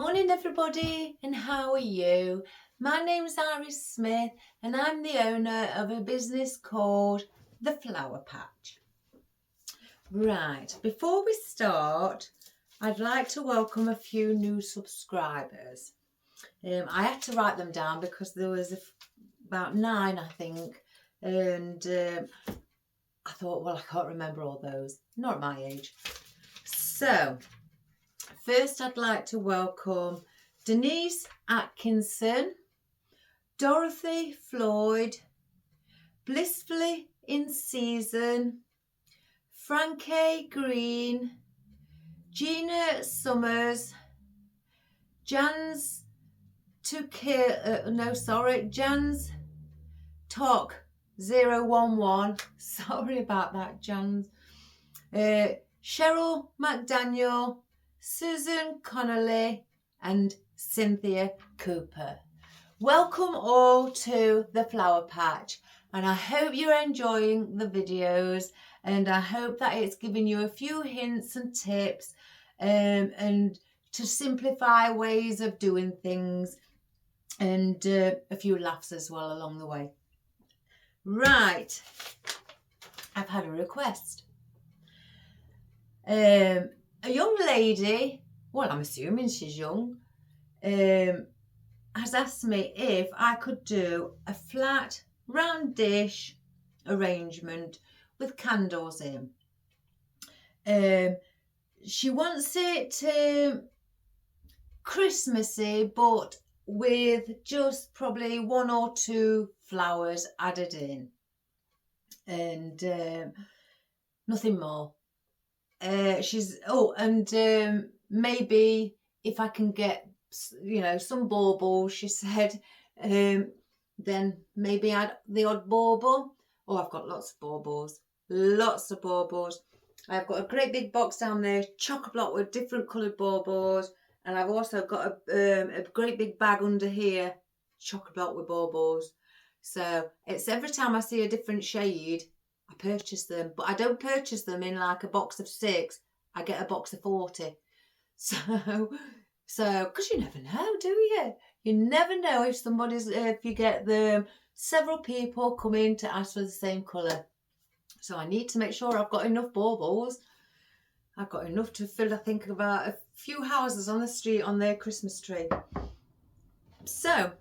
Morning everybody, and how are you? My name's Iris Smith and I'm the owner of a business called The Flower Patch. Right, before we start, I'd like to welcome a few new subscribers. I had to write them down because there was about 9 I think, and I thought, well, I can't remember all those, not at my age. So first, I'd like to welcome Denise Atkinson, Dorothy Floyd, Blissfully in Season, Frankie Green, Gina Summers, Jans Jans Talk 011. Sorry about that, Jans. Cheryl McDaniel, Susan Connolly and Cynthia Cooper. Welcome all to The Flower Patch, and I hope you're enjoying the videos, and I hope that it's giving you a few hints and tips and to simplify ways of doing things, and a few laughs as well along the way. Right, I've had a request. A young lady, well, I'm assuming she's young, has asked me if I could do a flat round dish arrangement with candles in. She wants it Christmassy, but with just probably 1 or 2 flowers added in, and nothing more. Maybe if I can get, some baubles, she said, then maybe add the odd bauble. Oh, I've got lots of baubles. I've got a great big box down there, chock-a-block with different coloured baubles, and I've also got a great big bag under here, chock-a-block with baubles. So it's every time I see a different shade, I purchase them, but I don't purchase them in like a box of 6. I get a box of 40. So, because you never know, do you? You never know if you get several people come in to ask for the same colour. So I need to make sure I've got enough baubles. I've got enough to fill, I think, about a few houses on the street on their Christmas tree. So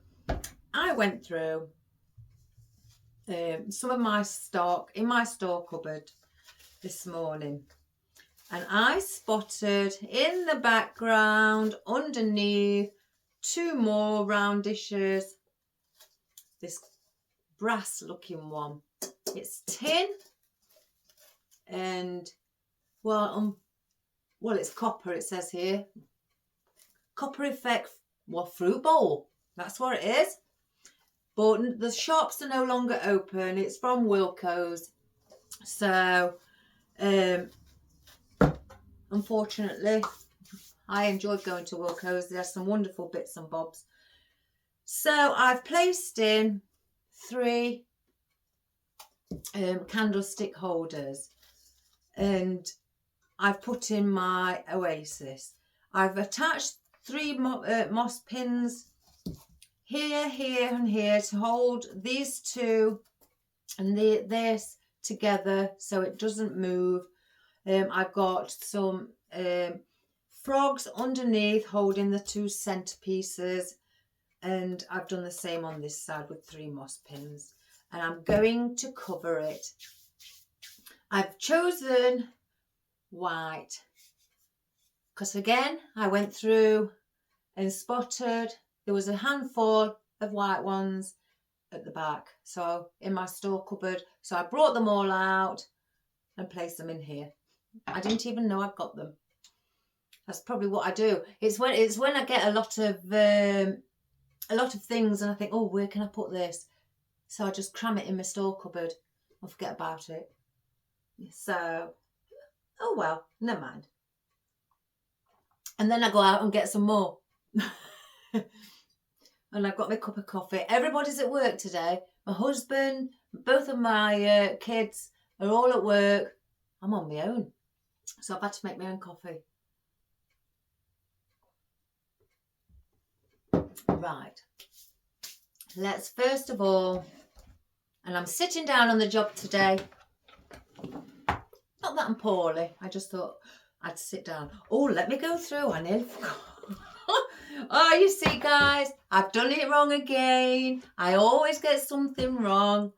I went through some of my stock in my store cupboard this morning, and I spotted in the background underneath 2 more round dishes. This brass looking one, it's tin, and well it's copper, it says here, copper effect, fruit bowl, that's what it is. But the shops are no longer open. It's from Wilko's. So, unfortunately, I enjoyed going to Wilko's. There's some wonderful bits and bobs. So, I've placed in 3 candlestick holders. And I've put in my Oasis. I've attached 3 moss pins here, here and here to hold these 2 and this together so it doesn't move. I've got some frogs underneath holding the 2 centerpieces, and I've done the same on this side with 3 moss pins, and I'm going to cover it. I've chosen white because, again, I went through and spotted there was a handful of white ones at the back, so in my store cupboard. So I brought them all out and placed them in here. I didn't even know I'd got them. That's probably what I do. It's when I get a lot of things and I think, oh, where can I put this? So I just cram it in my store cupboard and forget about it. So, oh well, never mind. And then I go out and get some more. And I've got my cup of coffee. Everybody's at work today. My husband, both of my kids are all at work. I'm on my own. So I've had to make my own coffee. Right, let's first of all, and I'm sitting down on the job today. Not that I'm poorly, I just thought I'd sit down. Oh, let me go through, I nearly forgot. Oh, you see guys, I've done it wrong again. I always get something wrong.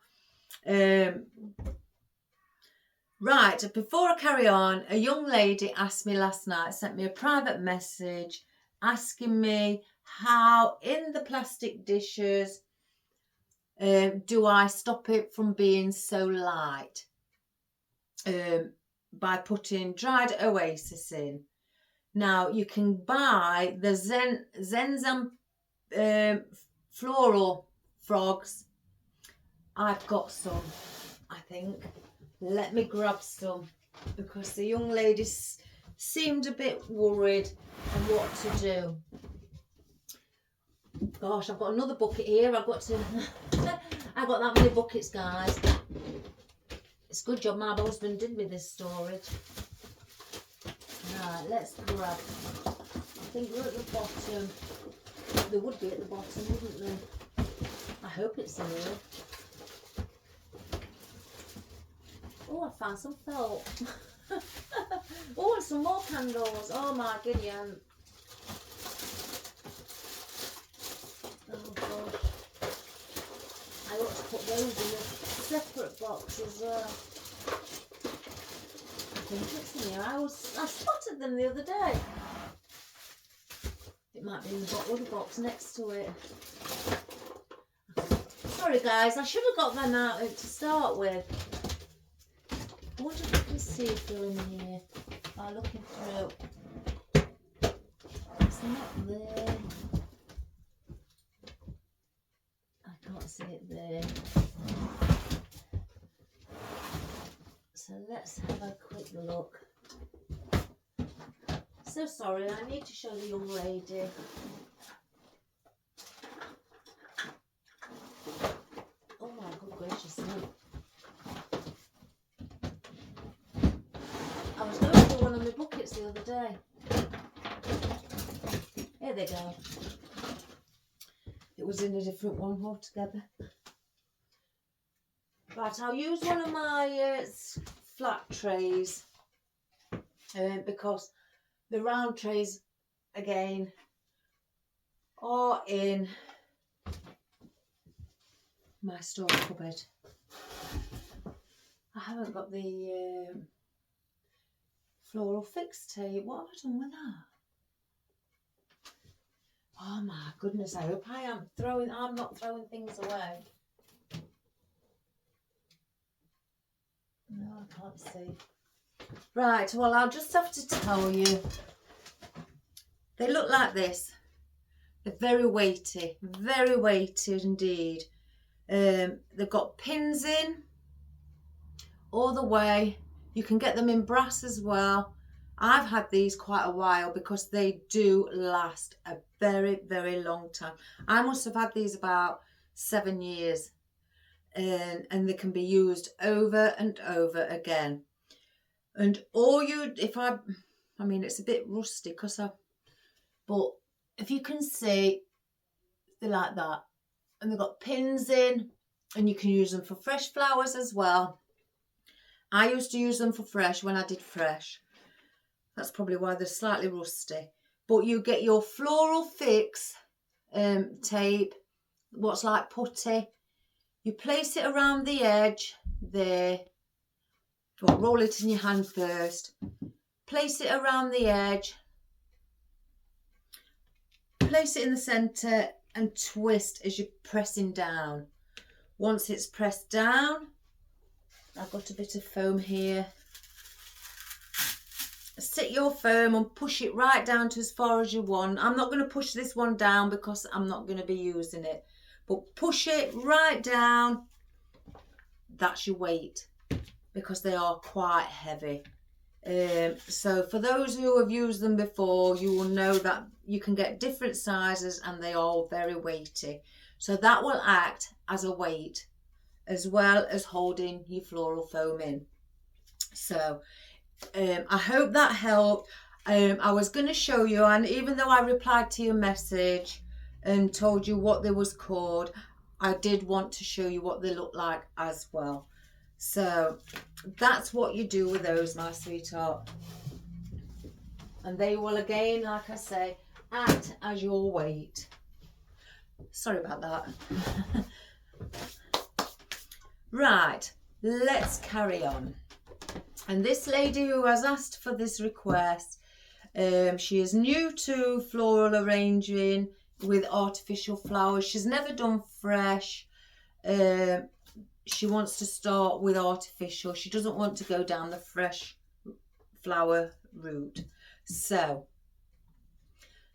Right, before I carry on, a young lady asked me last night, sent me a private message asking me how in the plastic dishes do I stop it from being so light by putting dried oasis in. Now you can buy the Zenzam floral frogs. I've got some, I think. Let me grab some because the young lady seemed a bit worried on what to do. Gosh, I've got another bucket here. I've got to. I got that many buckets, guys. It's a good job my husband did me this storage. Right, let's grab. I think we're at the bottom. They would be at the bottom, wouldn't they? I hope it's in here. Oh, I found some felt. Oh, and some more candles. Oh my goodness. Oh gosh. I ought to put those in a separate box as well. I think it's in here. I spotted them the other day. It might be in the other box next to it. Sorry guys, I should have got them out to start with. I wonder if I can see through in here by looking through. It's not there. I can't see it there. So let's have a quick look. So sorry, I need to show the young lady. Oh my good gracious me. I was going through one of my buckets the other day. Here they go. It was in a different one altogether. Right, I'll use one of my flat trays because the round trays, again, are in my store cupboard. I haven't got the floral fix tape. What have I done with that? Oh my goodness, I hope I'm not throwing things away. No, I can't see. Right, well, I'll just have to tell you. They look like this. They're very weighty indeed. They've got pins in all the way. You can get them in brass as well. I've had these quite a while because they do last a very, very long time. I must have had these about 7 years. And they can be used over and over again. And all you, I mean, it's a bit rusty but if you can see, they're like that. And they've got pins in, and you can use them for fresh flowers as well. I used to use them for fresh when I did fresh. That's probably why they're slightly rusty. But you get your floral fix tape, what's like putty. You place it around the edge there. Well, roll it in your hand first. Place it around the edge. Place it in the centre and twist as you're pressing down. Once it's pressed down, I've got a bit of foam here. Sit your foam and push it right down to as far as you want. I'm not going to push this one down because I'm not going to be using it. But push it right down. That's your weight because they are quite heavy. So for those who have used them before, you will know that you can get different sizes and they are very weighty. So that will act as a weight as well as holding your floral foam in. So I hope that helped. I was going to show you, and even though I replied to your message, and told you what they was called, I did want to show you what they look like as well. So that's what you do with those, my sweetheart. And they will, again, like I say, act as your weight. Sorry about that. Right, let's carry on. And this lady who has asked for this request, she is new to floral arranging with artificial flowers. She's never done fresh. She wants to start with artificial. She doesn't want to go down the fresh flower route. So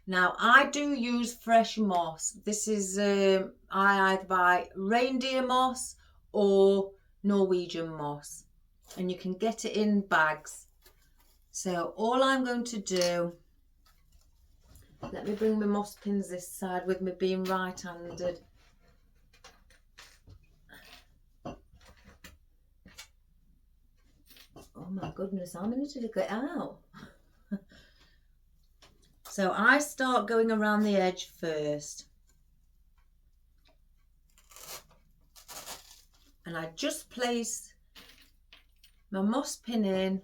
now I do use fresh moss. This is I either buy reindeer moss or Norwegian moss, and you can get it in bags. So all I'm going to do, let me bring my moss pins this side with me being right-handed. Oh my goodness, how many did I get out? So I start going around the edge first. And I just place my moss pin in.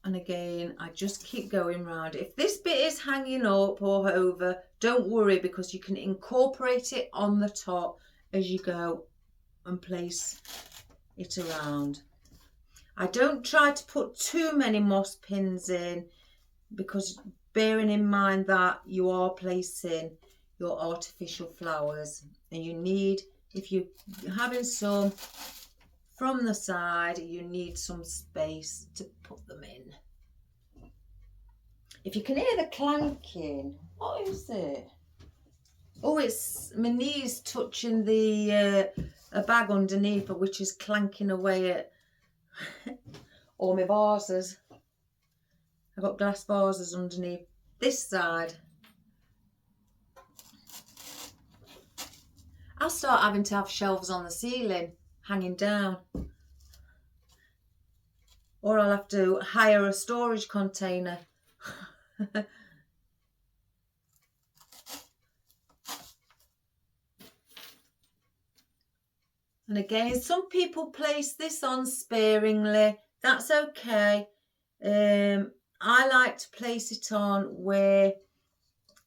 And again, I just keep going round. If this bit is hanging up or over, don't worry, because you can incorporate it on the top as you go and place it around. I don't try to put too many moss pins in, because bearing in mind that you are placing your artificial flowers, and you need, if you're having some from the side, you need some space to put them in. If you can hear the clanking, what is it? Oh, it's my knees touching the a bag underneath, which is clanking away at all my vases. I've got glass vases underneath this side. I'll start having to have shelves on the ceiling hanging down, or I'll have to hire a storage container. And again, some people place this on sparingly. That's okay. I like to place it on where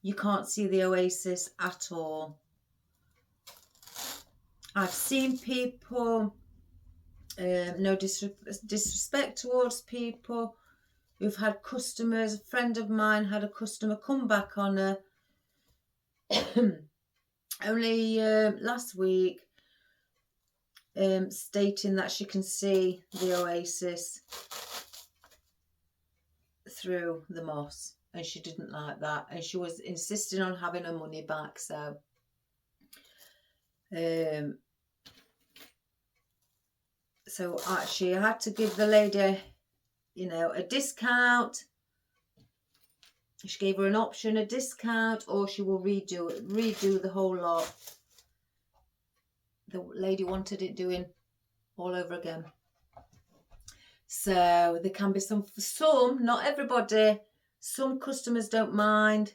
you can't see the oasis at all. I've seen people, no disrespect towards people who've had customers. A friend of mine had a customer come back on her only last week, stating that she can see the oasis through the moss, and she didn't like that, and she was insisting on having her money back. So she had to give the lady, you know, a discount. She gave her an option, a discount, or she will redo the whole lot. The lady wanted it doing all over again. So there can be some, not everybody, some customers don't mind.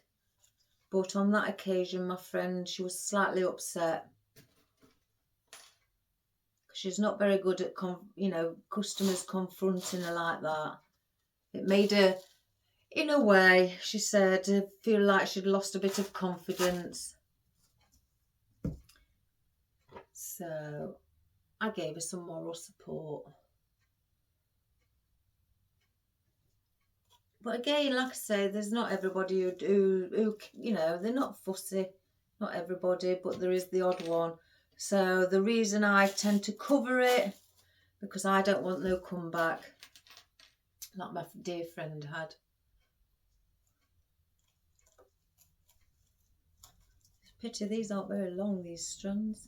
But on that occasion, my friend, she was slightly upset. She's not very good at, customers confronting her like that. It made her, in a way, she said, feel like she'd lost a bit of confidence. So I gave her some moral support. But again, like I say, there's not everybody who they're not fussy. Not everybody, but there is the odd one. So the reason I tend to cover it, because I don't want no comeback, like my dear friend had. Pity these aren't very long, these strands.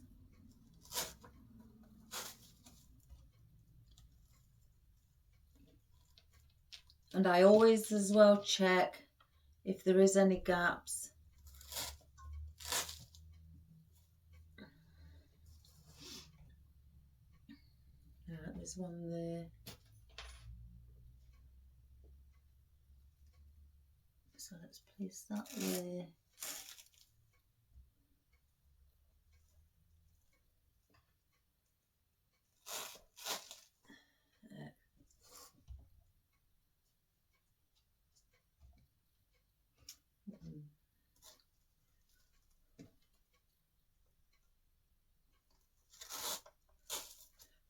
And I always as well check if there is any gaps. There's one there. So Let's place that there.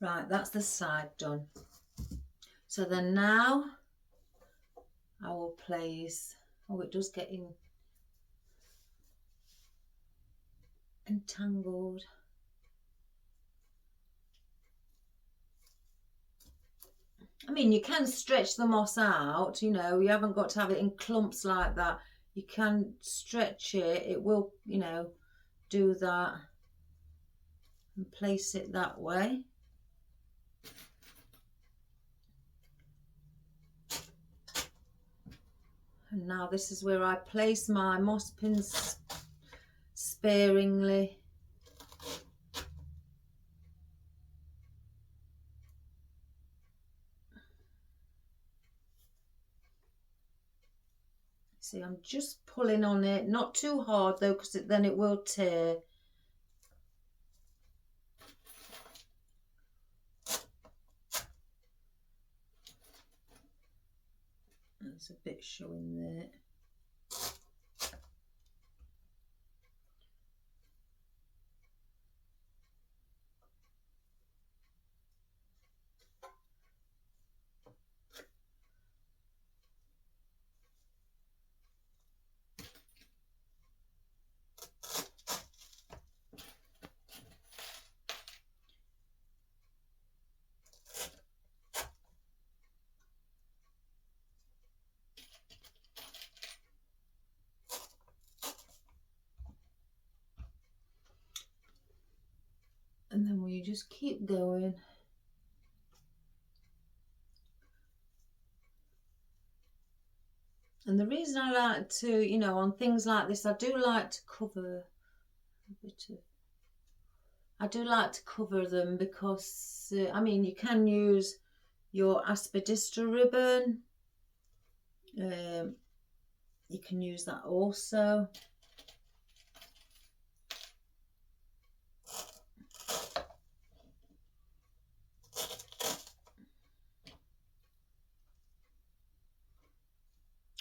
Right, that's the side done. So then now I will place, oh, it does get entangled. I mean, you can stretch the moss out, you know, you haven't got to have it in clumps like that. You can stretch it, it will, you know, do that and place it that way. And now this is where I place my moss pins sparingly. See, I'm just pulling on it, not too hard though, because then it will tear. There's a bit showing there. And then we just keep going. And the reason I like to, you know, on things like this, I do like to cover a bit of, I do like to cover them because, I mean, you can use your aspidistra ribbon. You can use that also.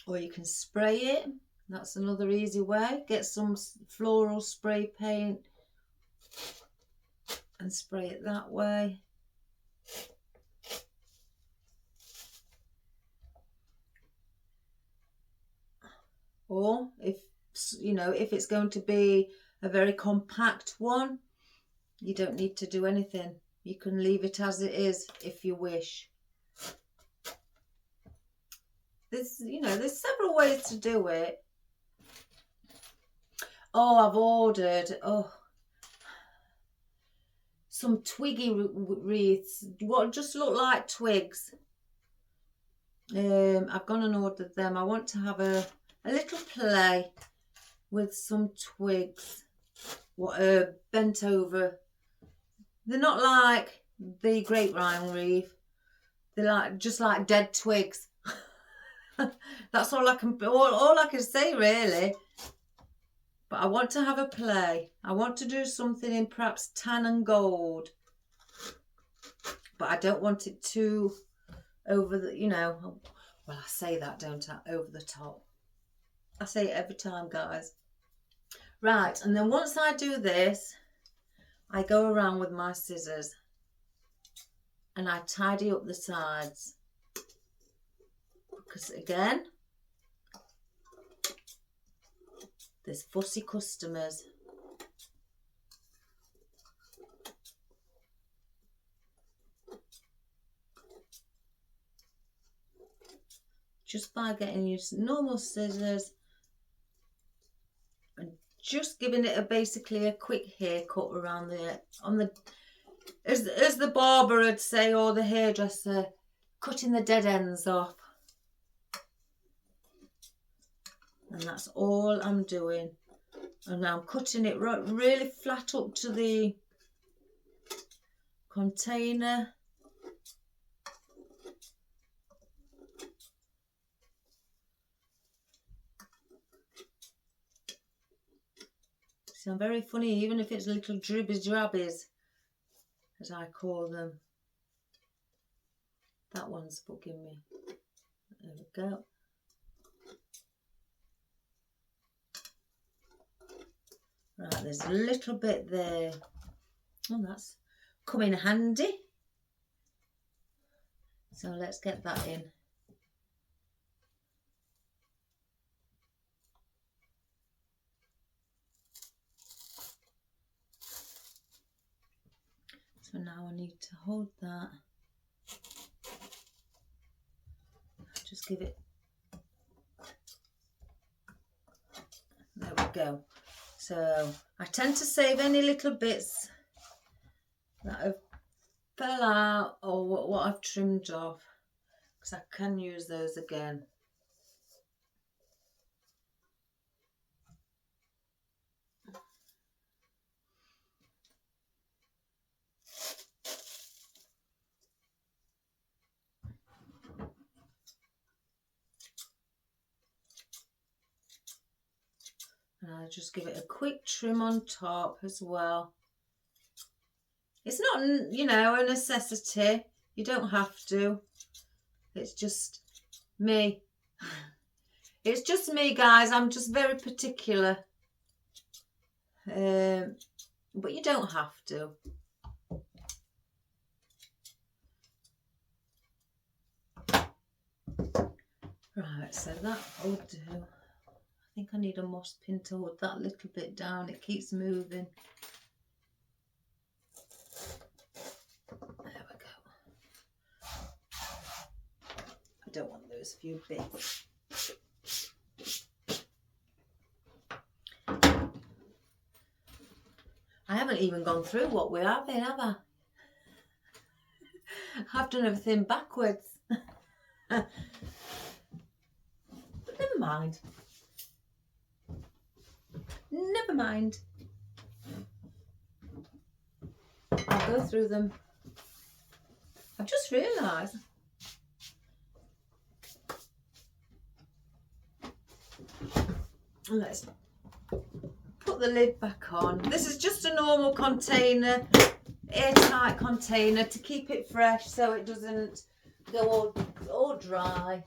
Or you can spray it. That's another easy way. Get some floral spray paint and spray it that way. Or if, you know, if it's going to be a very compact one, you don't need to do anything. You can leave it as it is if you wish. There's, you know, there's several ways to do it. Oh, I've ordered, some twiggy wreaths, what just look like twigs. I've gone and ordered them. I want to have a little play with some twigs, what are bent over. They're not like the grapevine wreath. They're like just like dead twigs. That's all I can say really. But I want to have a play. I want to do something in perhaps tan and gold. But I don't want it too over the, you know, well, I say that, don't I? Over the top. I say it every time, guys. Right, and then once I do this, I go around with my scissors and I tidy up the sides. Because again, there's fussy customers. Just by getting used to normal scissors and just giving it basically a quick haircut around the, as the barber would say, or the hairdresser, cutting the dead ends off. And that's all I'm doing. And I'm cutting it really flat up to the container. I'm very funny, even if it's little dribbies drabbies, as I call them. That one's bugging me. There we go. Right, there's a little bit there. Oh, that's come in handy. So let's get that in. So now I need to hold that. Just give it. There we go. So I tend to save any little bits that have fell out or what I've trimmed off, because I can use those again. And I'll just give it a quick trim on top as well. It's not, you know, a necessity. You don't have to. It's just me. It's just me, guys. I'm just very particular. But you don't have to. Right, so that will do. I think I need a moss pin to hold that little bit down. It keeps moving. There we go. I don't want those few bits. I haven't even gone through what we're having, have I? I've done everything backwards. But never mind. Never mind. I'll go through them. I've just realised. Let's put the lid back on. This is just a normal container, airtight container, to keep it fresh so it doesn't go all dry.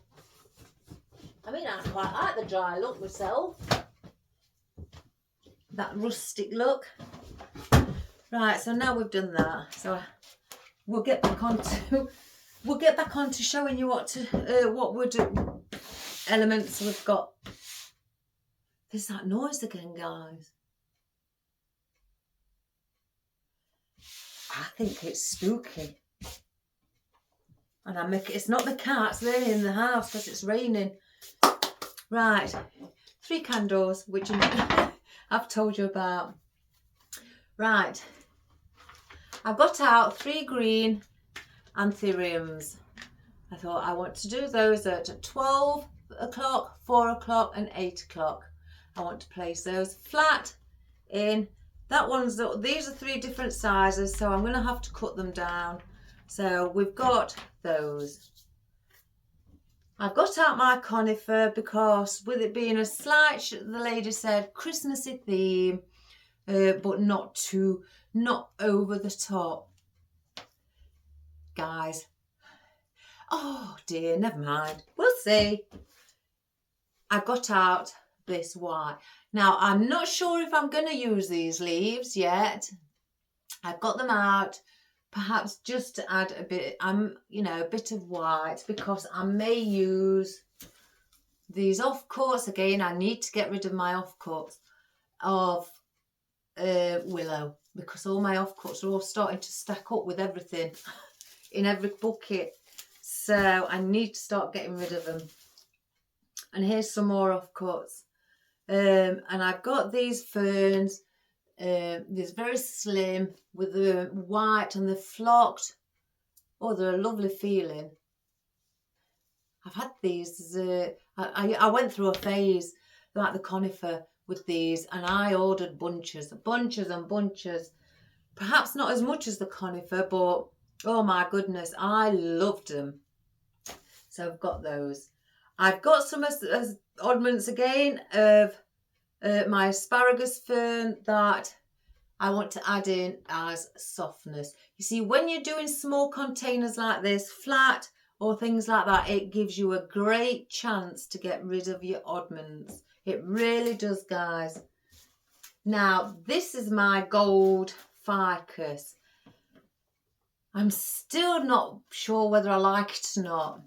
I mean, I quite like the dry look myself. That rustic look. Right, so now we've done that. So we'll get back onto showing you what elements we've got. There's that noise again, guys. I think it's spooky. And it's not the cats, they're in the house because it's raining. Right, 3 candles, which I've told you about. Right, I've got out 3 green anthuriums. I thought I want to do those at 12 o'clock, 4 o'clock and 8 o'clock. I want to place those flat in. These are 3 different sizes, so I'm going to have to cut them down. So we've got those. I've got out my conifer because with it being a slight, the lady said, Christmassy theme, but not over the top. Guys, oh dear, never mind. We'll see. I got out this white. Now, I'm not sure if I'm going to use these leaves yet. I've got them out, perhaps just to add a bit, a bit of white, because I may use these offcuts again. I need to get rid of my offcuts of willow, because all my offcuts are all starting to stack up with everything in every bucket. So I need to start getting rid of them. And here's some more offcuts. And I've got these ferns. These very slim with the white and the flocked. Oh, they're a lovely feeling. I've had these. I went through a phase like the conifer with these, and I ordered bunches and bunches. Perhaps not as much as the conifer, but oh my goodness, I loved them. So I've got those. I've got some as oddments again of my asparagus fern that I want to add in as softness. You see, when you're doing small containers like this, flat or things like that, it gives you a great chance to get rid of your oddments. It really does, guys. Now, this is my gold ficus. I'm still not sure whether I like it or not.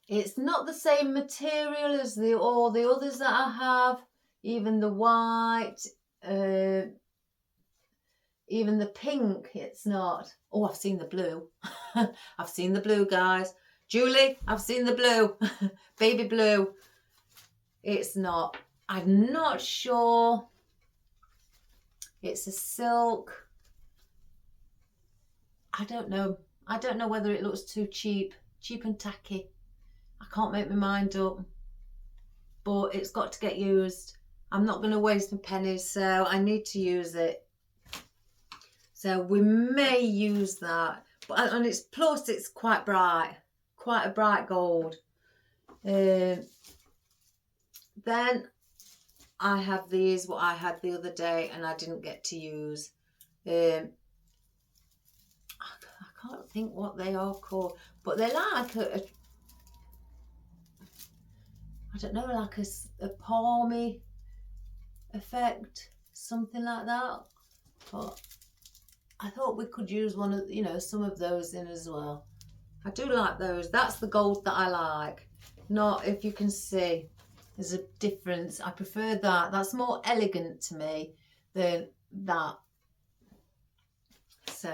It's not the same material as all the others that I have, even the white, even the pink, it's not. Oh, I've seen the blue. I've seen the blue, guys. Julie, I've seen the blue. Baby blue. It's not. I'm not sure. It's a silk. I don't know. I don't know whether it looks too cheap and tacky. I can't make my mind up. But it's got to get used. I'm not going to waste my pennies, so I need to use it. So we may use that. But and it's plus it's quite bright. Quite a bright gold. Then I have these, what I had the other day, and I didn't get to use. I can't think what they are called, but they're like I don't know, like a palmy effect, something like that. But I thought we could use one of, some of those in as well. I do like those. That's the gold that I like. Not, if you can see, there's a difference. I prefer that. That's more elegant to me than that. So,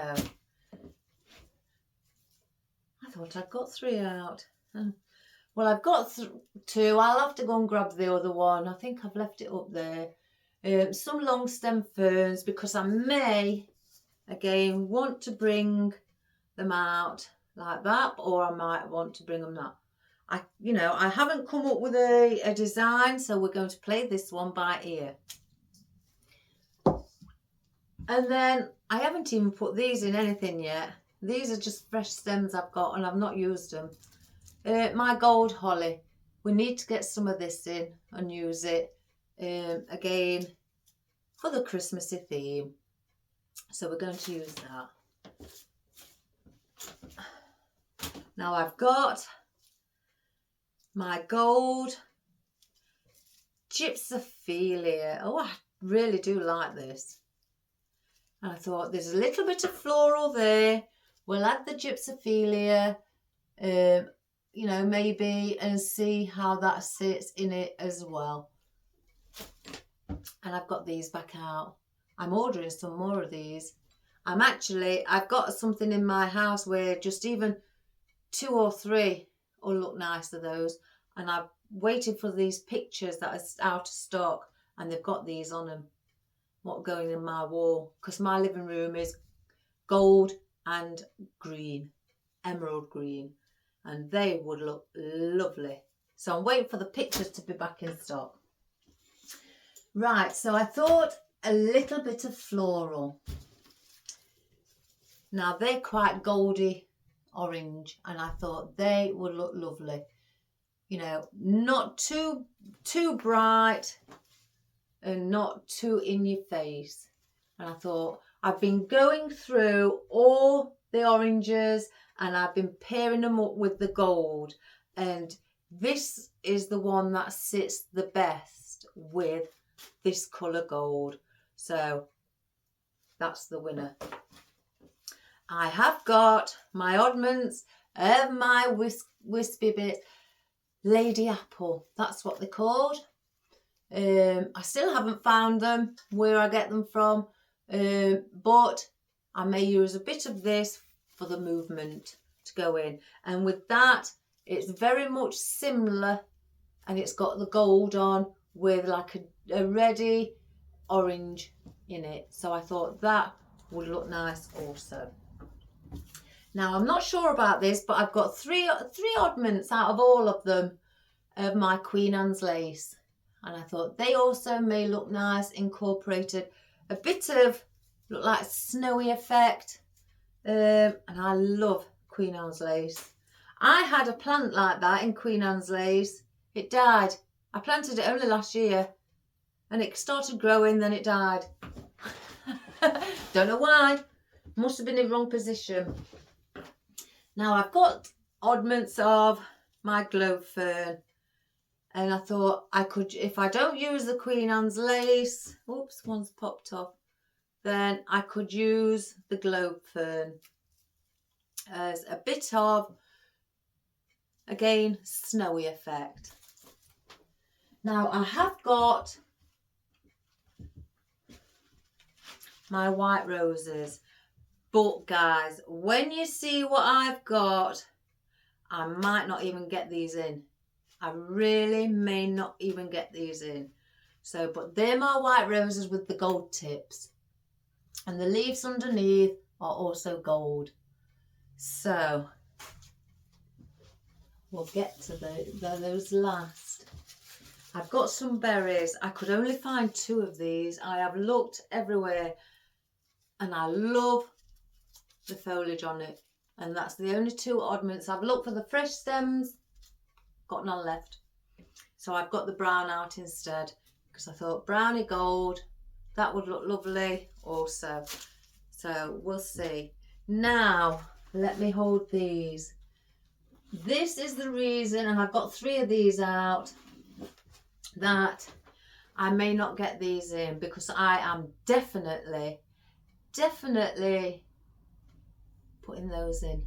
I thought I'd got 3 out. Well, I've got 2. I'll have to go and grab the other one. I think I've left it up there. Some long stem ferns, because I may, again, want to bring them out like that, or I might want to bring them out. I haven't come up with a design, so we're going to play this one by ear. And then I haven't even put these in anything yet. These are just fresh stems I've got, and I've not used them. My gold holly. We need to get some of this in and use it again for the Christmassy theme. So we're going to use that. Now I've got my gold gypsophilia. Oh, I really do like this. And I thought there's a little bit of floral there. We'll add the gypsophilia, maybe, and see how that sits in it as well. And I've got these back out. I'm ordering some more of these. I've got something in my house where just even 2 or 3 will look nice of those. And I've waited for these pictures that are out of stock, and they've got these on them. What going in my wall, because my living room is gold and green, emerald green, and they would look lovely. So I'm waiting for the pictures to be back in stock. Right, so I thought a little bit of floral. Now they're quite goldy orange, and I thought they would look lovely. Not too bright and not too in your face. And I thought, I've been going through all the oranges and I've been pairing them up with the gold, and this is the one that sits the best with this colour gold. So that's the winner. I have got my oddments of my wispy bit Lady Apple. That's what they're called. I still haven't found them where I get them from, but I may use a bit of this for the movement to go in. And with that, it's very much similar, and it's got the gold on with like a reddy orange in it. So I thought that would look nice also. Now I'm not sure about this, but I've got three oddments out of all of them of my Queen Anne's lace. And I thought they also may look nice, incorporated a bit of, look like snowy effect. And I love Queen Anne's lace. I had a plant like that in Queen Anne's lace. It died. I planted it only last year, and it started growing, then it died. Don't know why. Must have been in the wrong position. Now I've got oddments of my globe fern, and I thought I could, if I don't use the Queen Anne's lace, oops, one's popped off, then I could use the globe fern as a bit of, again, snowy effect. Now I have got my white roses, but guys, when you see what I've got, I might not even get these in. I really may not even get these in. So, but they're my white roses with the gold tips, and the leaves underneath are also gold. So we'll get to those last. I've got some berries. I could only find 2 of these. I have looked everywhere, and I love the foliage on it, and that's the only 2 oddments. I've looked for the fresh stems, got none left, so I've got the brown out instead, because I thought browny gold, that would look lovely also. So we'll see. Now let me hold these. This is the reason, and I've got 3 of these out, that I may not get these in, because I am definitely putting those in,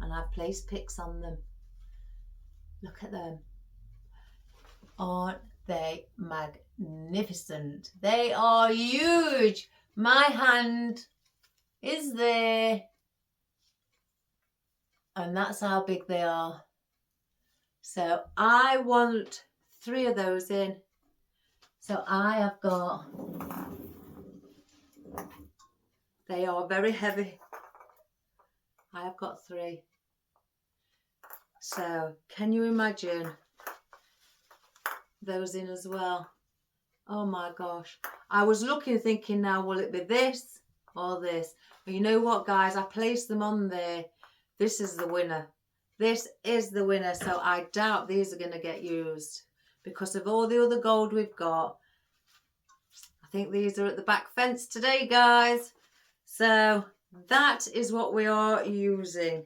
and I've placed picks on them. Look at them. Aren't they magnificent? They are huge. My hand is there, and that's how big they are. So I want 3 of those in. So I have got, they are very heavy. I have got 3. So can you imagine those in as well? Oh my gosh. I was looking, thinking, now will it be this or this? But you know what, guys? I placed them on there. This is the winner. This is the winner. So I doubt these are going to get used, because of all the other gold we've got. I think these are at the back fence today, guys. So that is what we are using.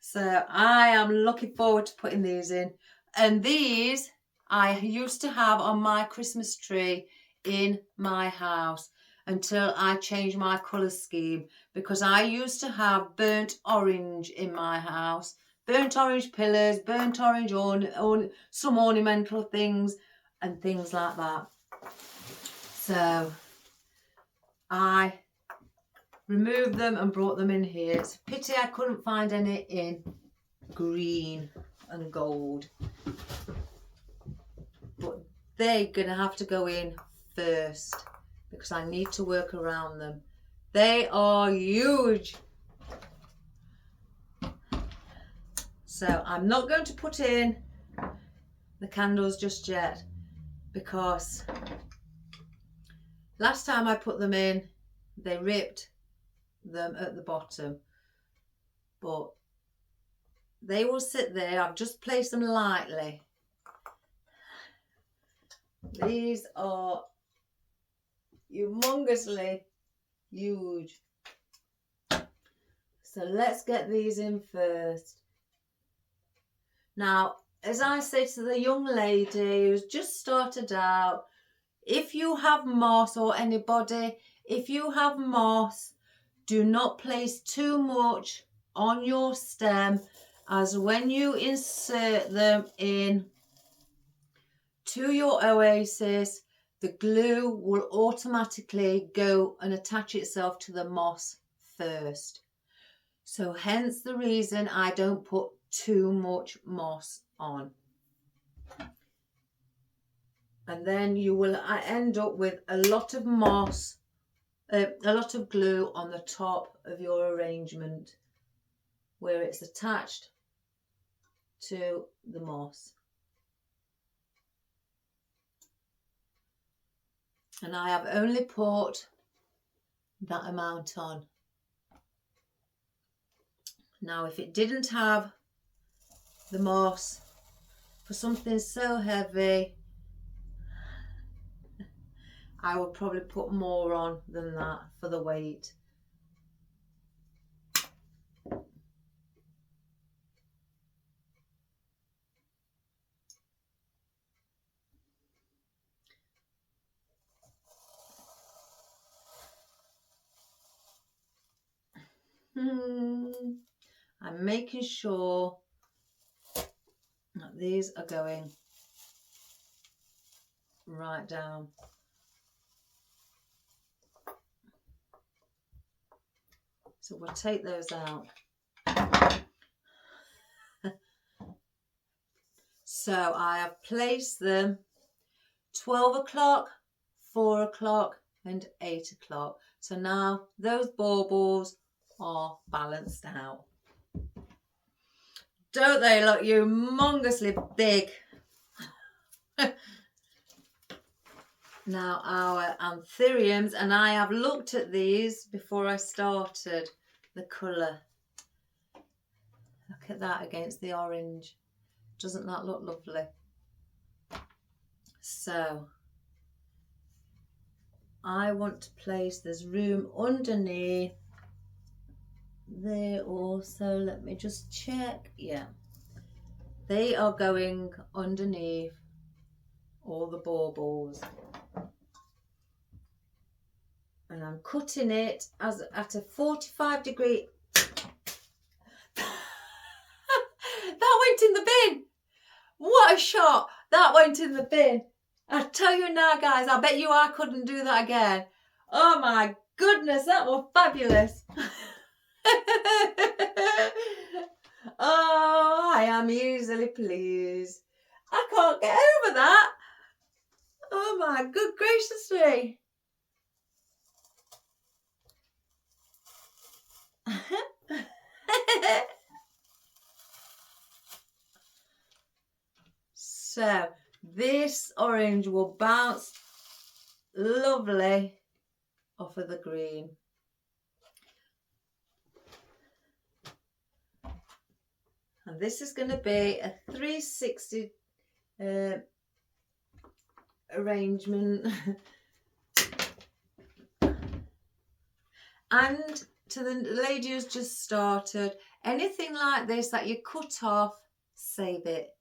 So I am looking forward to putting these in. And these I used to have on my Christmas tree in my house until I changed my colour scheme, because I used to have burnt orange in my house. Burnt orange pillars, burnt orange some ornamental things and things like that. So I removed them and brought them in here. It's a pity I couldn't find any in green and gold, but they're gonna have to go in first, because I need to work around them. They are huge. So I'm not going to put in the candles just yet, because last time I put them in, they ripped them at the bottom, but they will sit there. I've just placed them lightly. These are humongously huge. So let's get these in first. Now, as I say to the young lady who's just started out, if you have moss, or anybody, if you have moss, do not place too much on your stem, as when you insert them in to your oasis, the glue will automatically go and attach itself to the moss first. So hence the reason I don't put too much moss on. And then you will end up with a lot of moss, a lot of glue on the top of your arrangement where it's attached to the moss. And I have only put that amount on. Now, if it didn't have the moss, for something so heavy, I would probably put more on than that for the weight. I'm making sure that these are going right down. So we'll take those out. So I have placed them 12 o'clock, 4 o'clock and 8 o'clock. So now those baubles are balanced out. Don't they look humongously big? Now our anthuriums, and I have looked at these before I started the colour. Look at that against the orange. Doesn't that look lovely? So I want to place this room underneath there also. Let me just check. Yeah, they are going underneath all the baubles, and I'm cutting it as at a 45-degree. That went in the bin. What a shot. That went in the bin. I tell you now, guys, I bet you I couldn't do that again. Oh my goodness, that was fabulous. Oh, I am easily pleased. I can't get over that. Oh my good gracious me. So this orange will bounce lovely off of the green. And this is going to be a 360 arrangement. And to the lady who's just started, anything like this that you cut off, save it.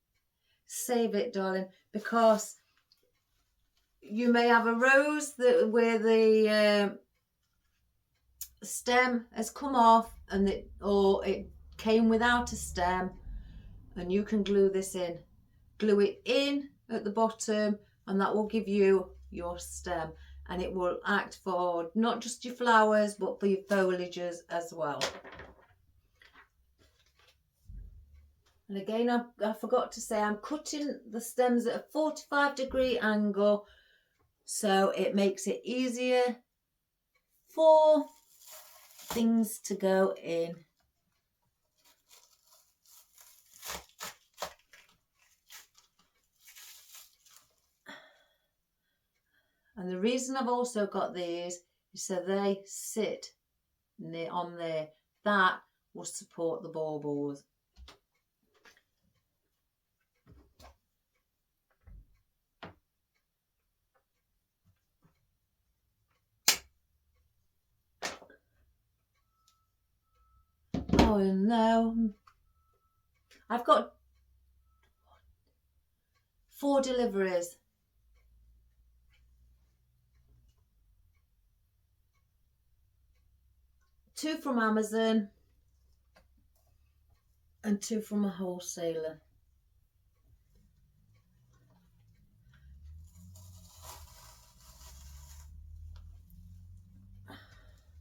Save it, darling, because you may have a rose where the stem has come off, and or it came without a stem, and you can glue this in. Glue it in at the bottom, and that will give you your stem, and it will act for not just your flowers but for your foliages as well. And again, I forgot to say I'm cutting the stems at a 45-degree angle, so it makes it easier for things to go in. And the reason I've also got these is so they sit on there. That will support the baubles. Oh no, I've got 4 deliveries. Two from Amazon and 2 from a wholesaler.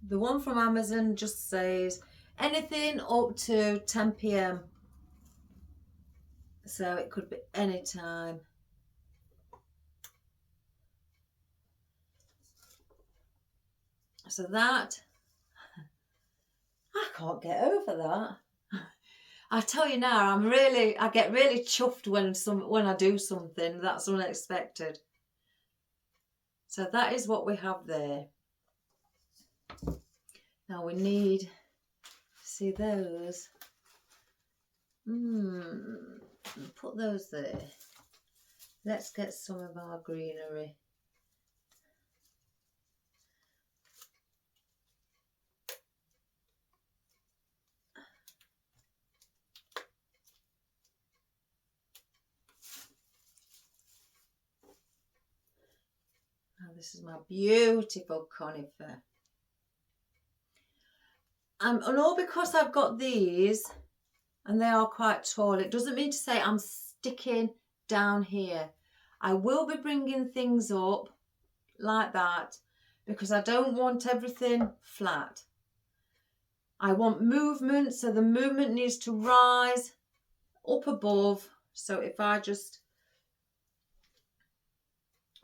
The one from Amazon just says anything up to 10 p.m. So it could be any time. So that, I can't get over that. I tell you now, I get really chuffed when I do something that's unexpected. So that is what we have there. Now we need, see those. Put those there. Let's get some of our greenery. this is my beautiful conifer. And all because I've got these and they are quite tall, it doesn't mean to say I'm sticking down here. I will be bringing things up like that because I don't want everything flat. I want movement, so the movement needs to rise up above. So if I just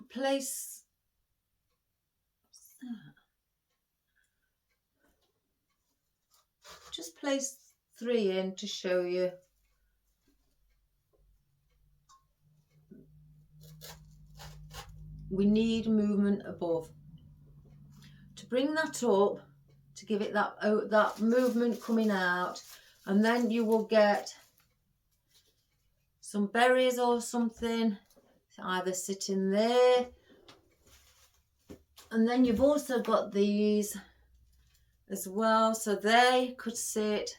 place just place 3 in to show you. We need movement above. To bring that up, to give it that movement coming out, and then you will get some berries or something either sitting there, and then you've also got these as well, so they could sit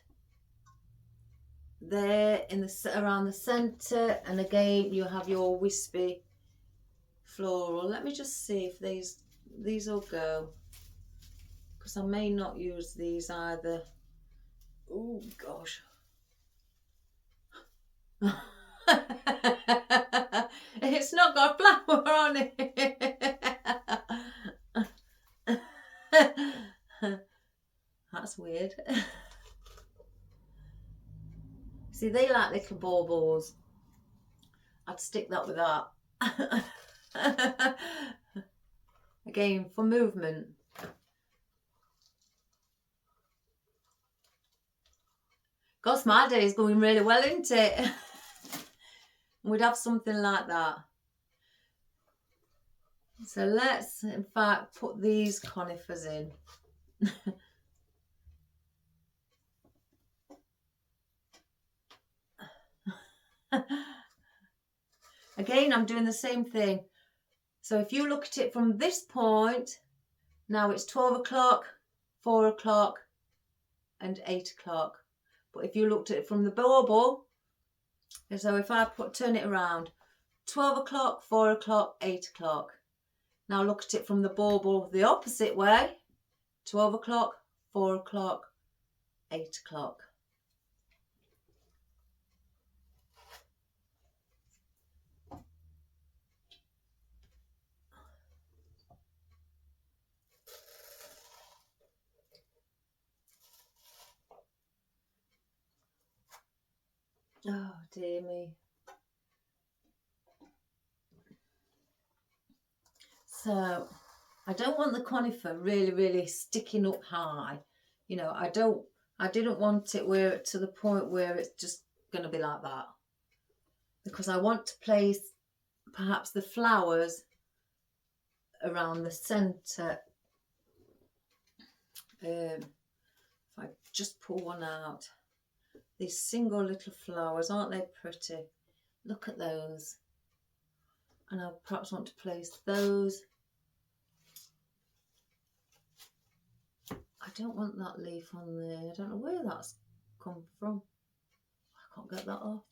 there in the around the center, and again you have your wispy floral. Let me just see if these will go, because I may not use these either. Oh gosh. It's not got flower on it. That's weird. See, they like little baubles. I'd stick that with that. Again, for movement. Gosh, my day is going really well, isn't it? We'd have something like that. So let's, in fact, put these conifers in. Again, I'm doing the same thing. So if you look at it from this point, now it's 12 o'clock, 4 o'clock and 8 o'clock. But if you looked at it from the bauble, so if I turn it around, 12 o'clock, 4 o'clock, 8 o'clock. Now look at it from the bauble the opposite way, 12 o'clock, 4 o'clock, 8 o'clock. Oh dear me. So I don't want the conifer really sticking up high. You know, I didn't want it to the point where it's just going to be like that, because I want to place perhaps the flowers around the centre. If I just pull one out, these single little flowers, aren't they pretty? Look at those. And I perhaps want to place those. I don't want that leaf on there. I don't know where that's come from. I can't get that off.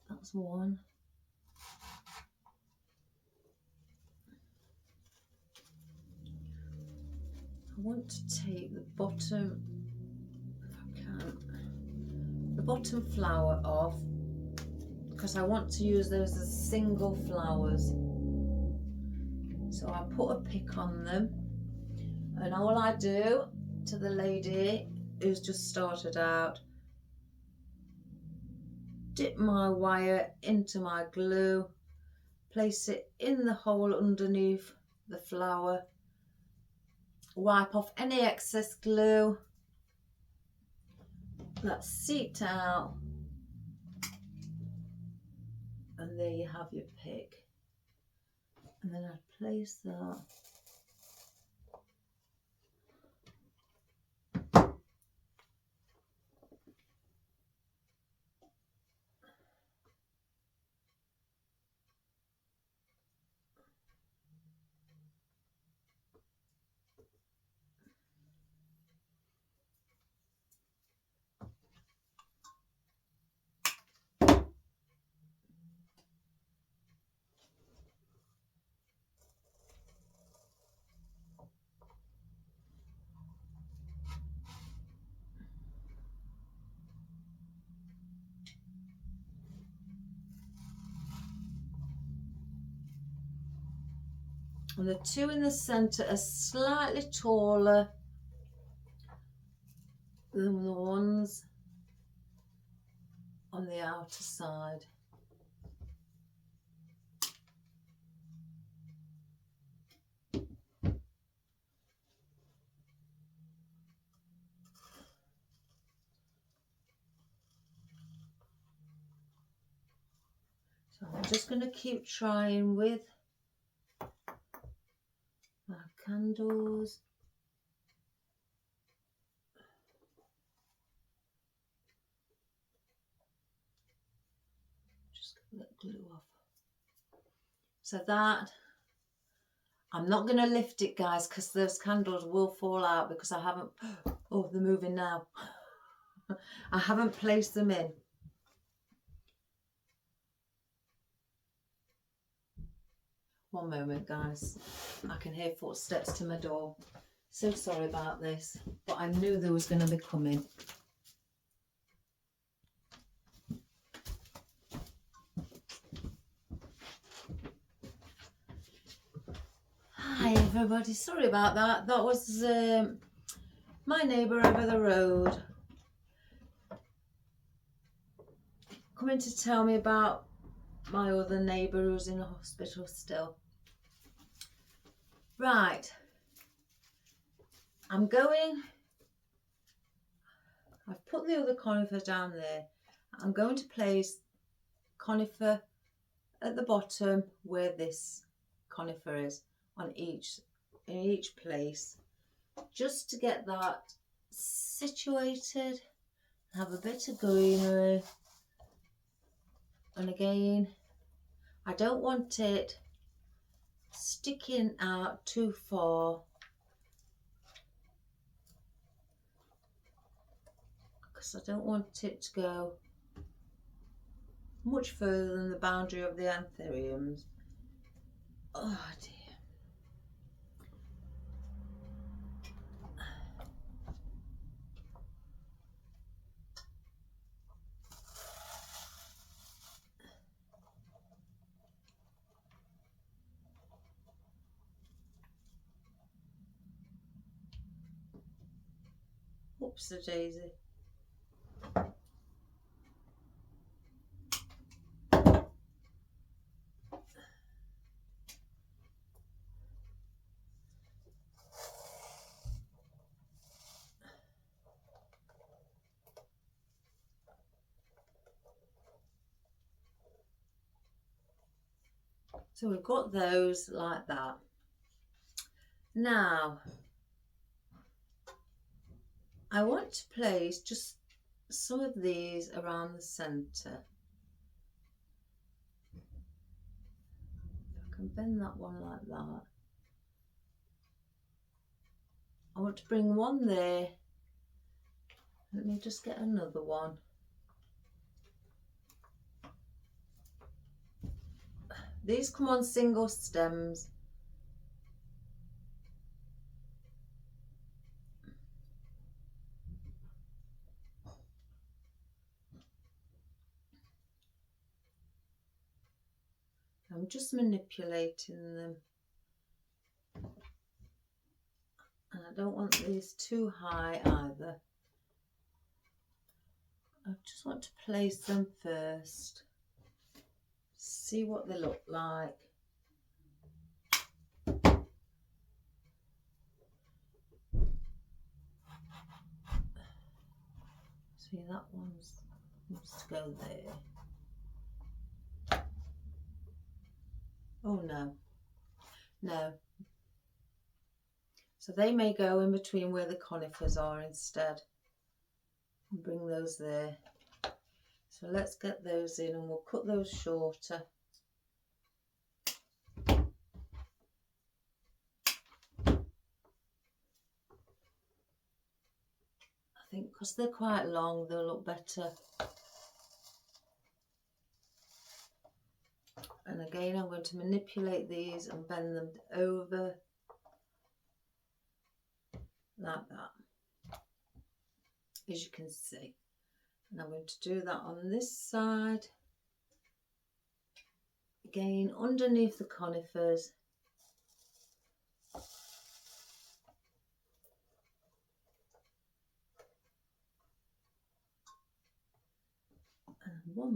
That's one. I want to take the bottom, if I can, the bottom flower off, because I want to use those as single flowers. So I put a pick on them, and all I do to the lady is just start it out, dip my wire into my glue, place it in the hole underneath the flower, wipe off any excess glue that's seeped out, and there you have your pick. And then I place that And the two in the centre are slightly taller than the ones on the outer side. So I'm just going to keep trying with my candles. Just get that glue off. So that, I'm not going to lift it, guys, because those candles will fall out because I haven't, oh, they're moving now. I haven't placed them in. One moment, guys. I can hear footsteps to my door. So sorry about this, but I knew they was going to be coming. Hi everybody, sorry about that. That was my neighbour over the road coming to tell me about my other neighbour who's in a hospital still. Right, I've put the other conifer down there. I'm going to place conifer at the bottom where this conifer is in each place, just to get that situated, have a bit of greenery. And again, I don't want it sticking out too far because I don't want it to go much further than the boundary of the anthuriums. Oh dear. Oops, a daisy. So we've got those like that. Now, I want to place just some of these around the centre. I can bend that one like that. I want to bring one there. Let me just get another one. These come on single stems. I'm just manipulating them. And I don't want these too high either. I just want to place them first. See what they look like. See, that one's needs to go there. Oh no, no. So they may go in between where the conifers are instead. And bring those there. So let's get those in and we'll cut those shorter. I think because they're quite long, they'll look better. And again, I'm going to manipulate these and bend them over like that, as you can see. And I'm going to do that on this side. Again, underneath the conifers.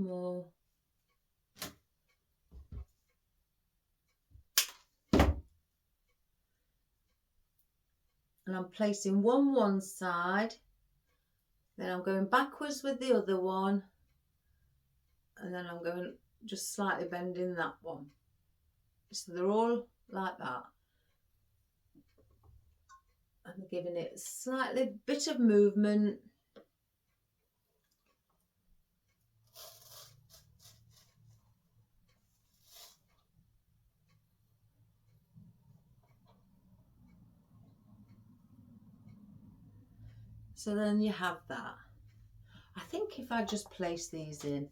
more. And I'm placing one side, then I'm going backwards with the other one, and then I'm going just slightly bending that one. So they're all like that. And giving it a slightly bit of movement. So then you have that. I think if I just place these in,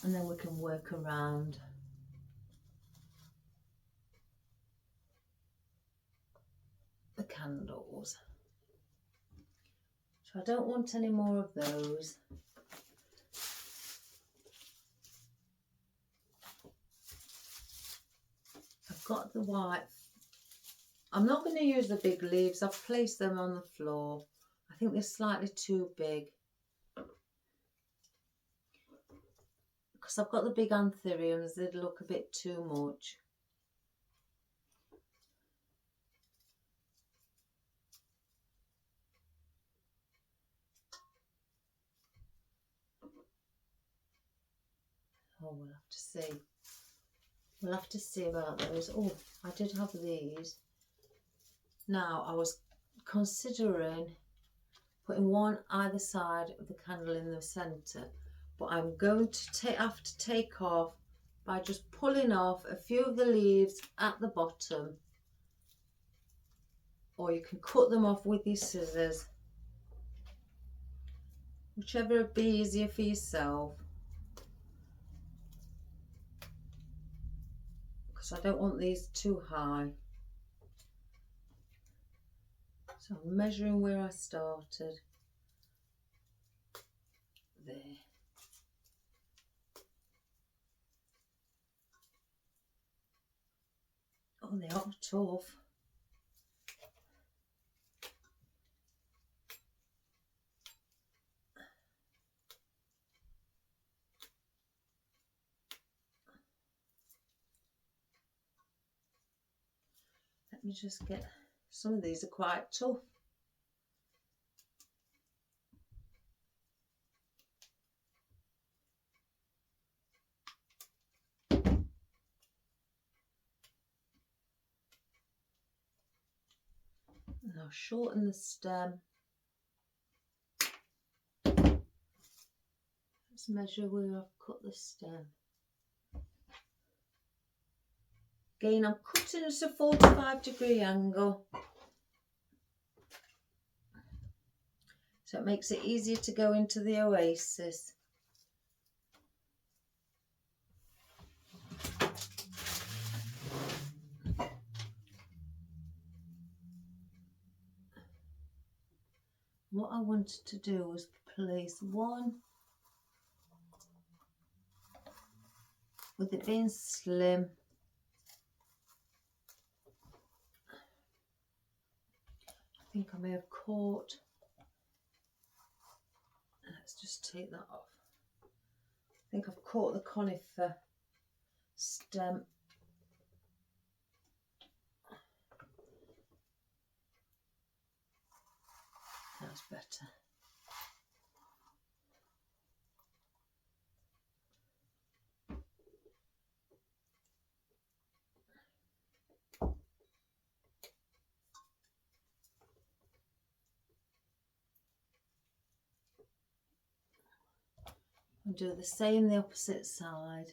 and then we can work around. The candles. So I don't want any more of those. I've got the white. I'm not going to use the big leaves. I've placed them on the floor. I think they're slightly too big. Because I've got the big anthuriums, they'd look a bit too much. Oh, we'll have to see. We'll have to see about those. Oh, I did have these. Now, I was considering putting one either side of the candle in the centre, but I'm going to have to take off by just pulling off a few of the leaves at the bottom, or you can cut them off with your scissors, whichever would be easier for yourself, because I don't want these too high. So I'm measuring where I started. There. Oh, they are tough. Let me just get, some of these are quite tough. And I'll shorten the stem. Let's measure where I've cut the stem. Again, I'm cutting at a 45-degree angle, so it makes it easier to go into the oasis. What I wanted to do was place one, with it being slim, I think I may have caught, let's just take that off. I think I've caught the conifer stem. That's better. I'll do the same the opposite side.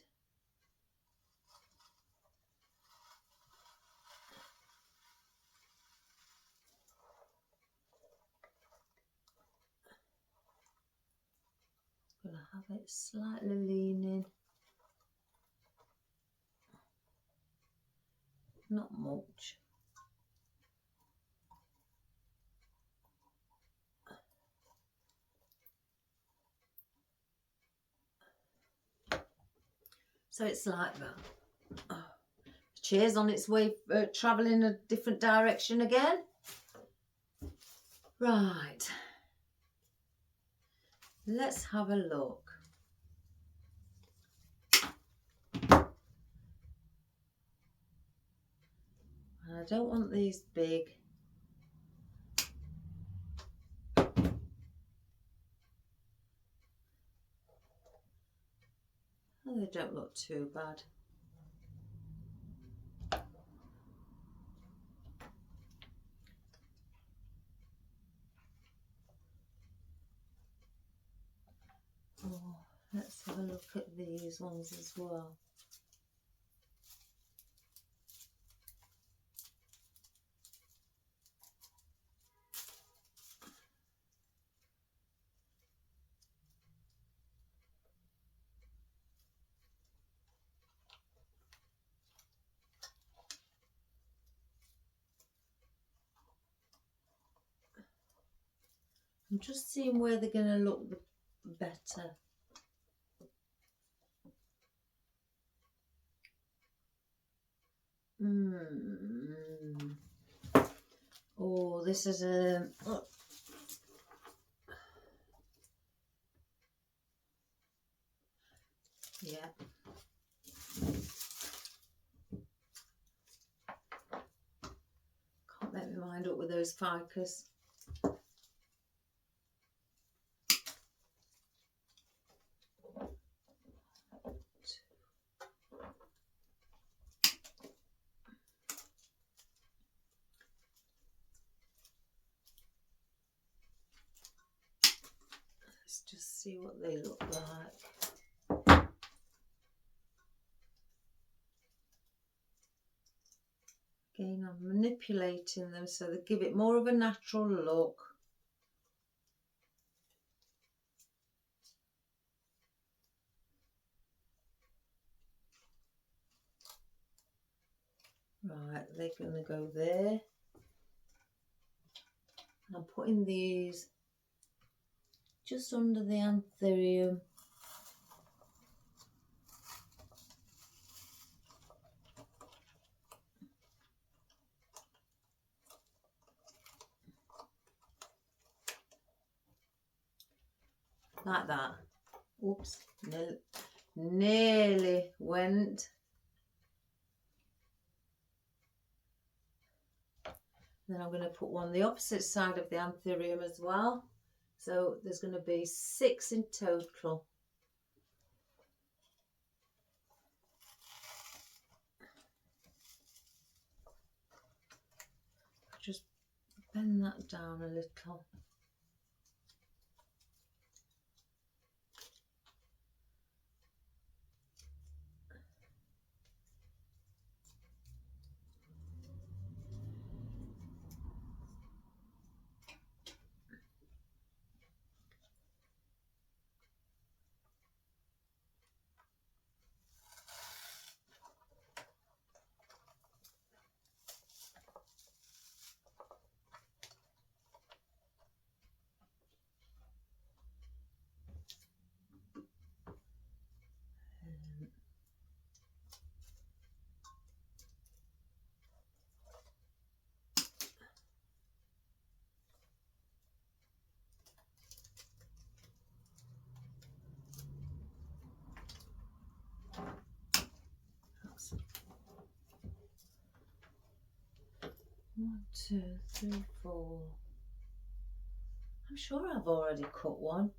I'm going to have it slightly leaning. Not much. So it's like that. Oh, the chair's on its way, travelling a different direction again. Right. Let's have a look. I don't want these big. Oh, they don't look too bad. Oh, let's have a look at these ones as well. I'm just seeing where they're going to look better. Oh, this is a... Oh. Yeah. Can't make my mind up with those ficus. Let's just see what they look like. Again, I'm manipulating them so they give it more of a natural look. Right, they're going to go there. And I'm putting these just under the anthurium. Like that. Oops, nearly went. Then I'm going to put one on the opposite side of the anthurium as well. So there's going to be 6 in total. Just bend that down a little. That's 1, 2, 3, 4. I'm sure I've already cut one.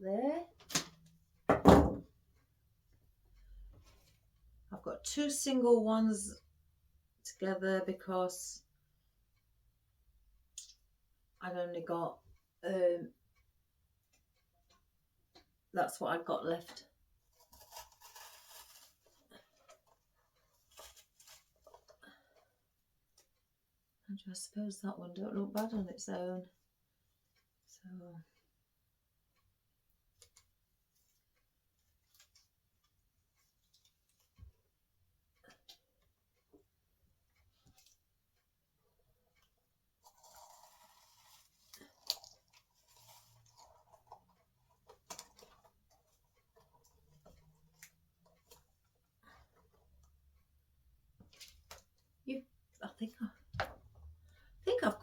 There. I've got 2 single ones together because I'd only got that's what I've got left. And I suppose that one don't look bad on its own. So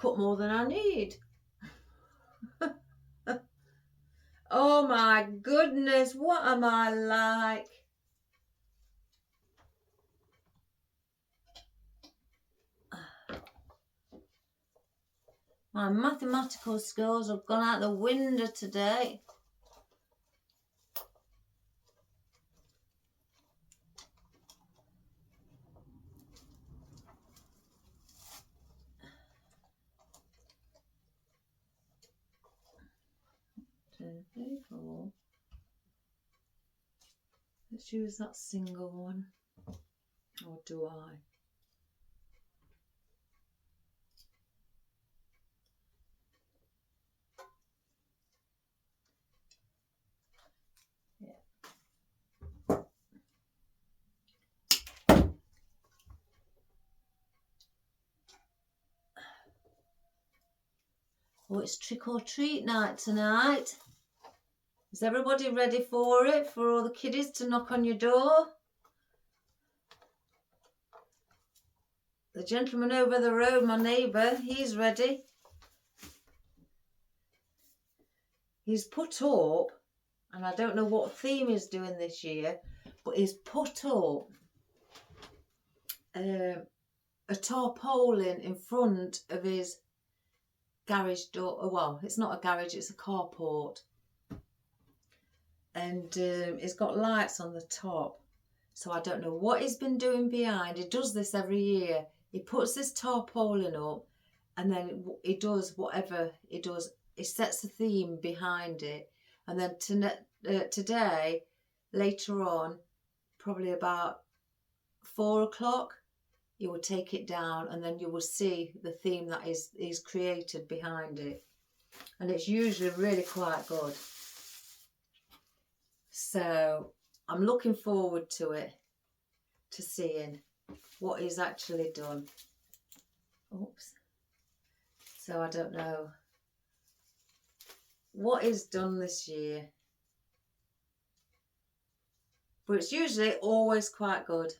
cut more than I need. Oh my goodness, what am I like? My mathematical skills have gone out the window today. Two, three, four. Let's use that single one. Or do I? Oh, it's trick or treat night tonight. Is everybody ready for it? For all the kiddies to knock on your door? The gentleman over the road, my neighbour, he's ready. He's put up, and I don't know what theme he's doing this year, but he's put up a tarpaulin in front of his garage door. Oh, well, it's not a garage, it's a carport. And it's got lights on the top. So I don't know what he's been doing behind. He does this every year. He puts this tarpaulin up, and then he does whatever he does. He sets a theme behind it. And then today, later on, probably about 4 o'clock, he will take it down, and then you will see the theme that he's created behind it. And it's usually really quite good. So I'm looking forward to it, to seeing what he's actually done. Oops. So I don't know what he's done this year, but it's usually always quite good.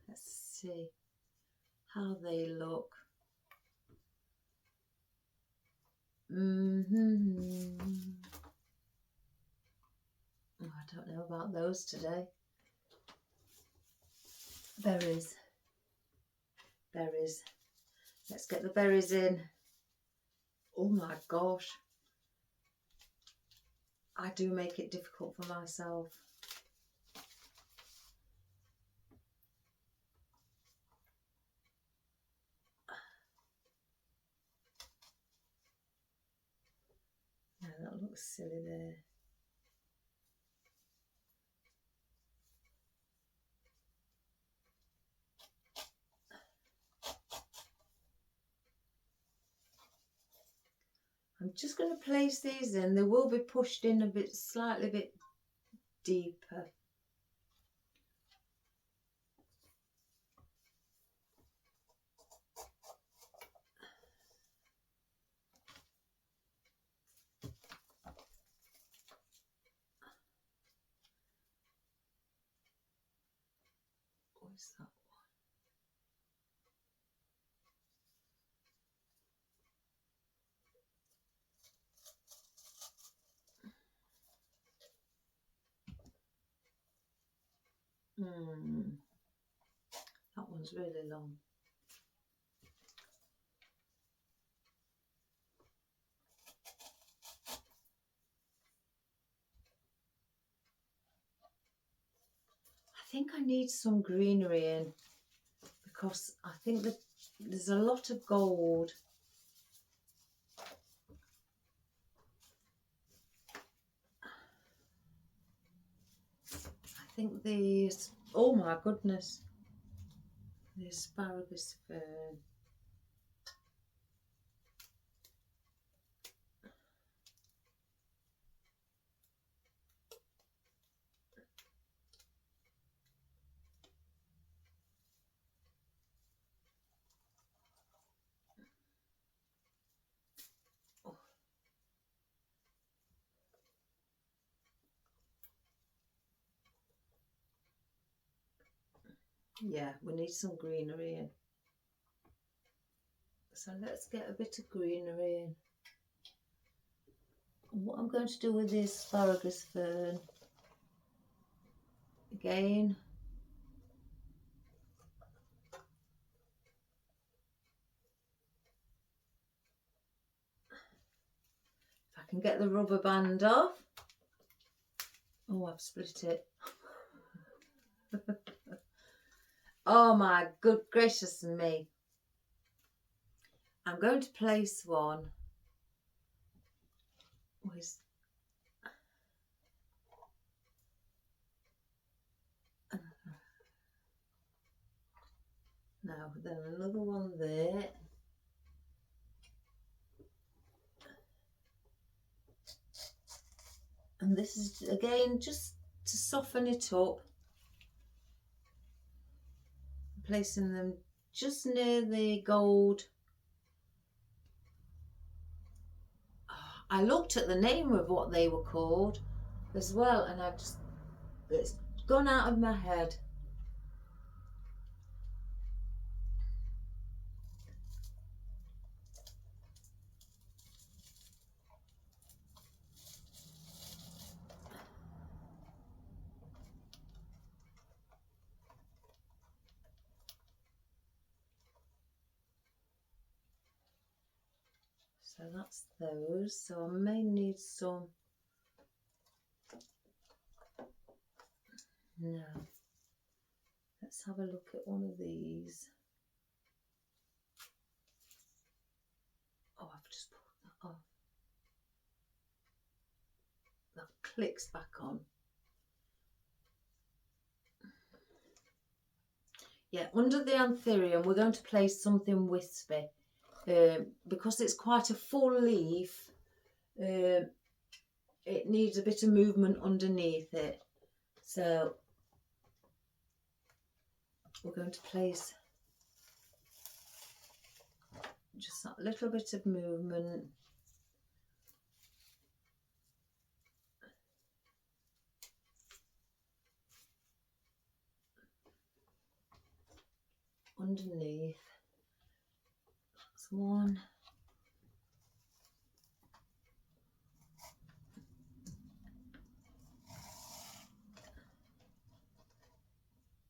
Let's see how they look. Oh, I don't know about those today. Berries. Berries. Let's get the berries in. Oh my gosh. I do make it difficult for myself. Yeah, that looks silly there. I'm just going to place these in. They will be pushed in a bit, slightly bit deeper. What's that one? That one's really long. I think I need some greenery in, because I think that there's a lot of gold. I think these, oh my goodness, the asparagus fern. Yeah, we need some greenery in. So let's get a bit of greenery in. And what I'm going to do with the asparagus fern, again, if I can get the rubber band off. Oh, I've split it. Oh my good gracious me. I'm going to place one with now then another one there. And this is again just to soften it up. Placing them just near the gold. I looked at the name of what they were called as well, and it's gone out of my head. So that's those. So I may need some. No. Let's have a look at one of these. Oh, I've just pulled that off. That clicks back on. Yeah, under the anthurium, we're going to place something wispy. Because it's quite a full leaf, it needs a bit of movement underneath it. So we're going to place just that little bit of movement. Underneath. That's one.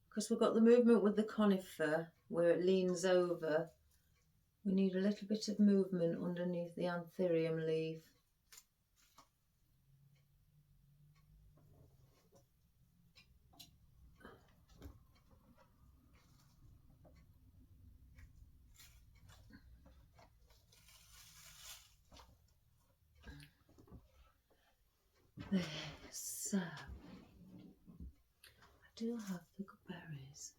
Because we've got the movement with the conifer where it leans over, we need a little bit of movement underneath the anthurium leaf. There, so I do have the berries.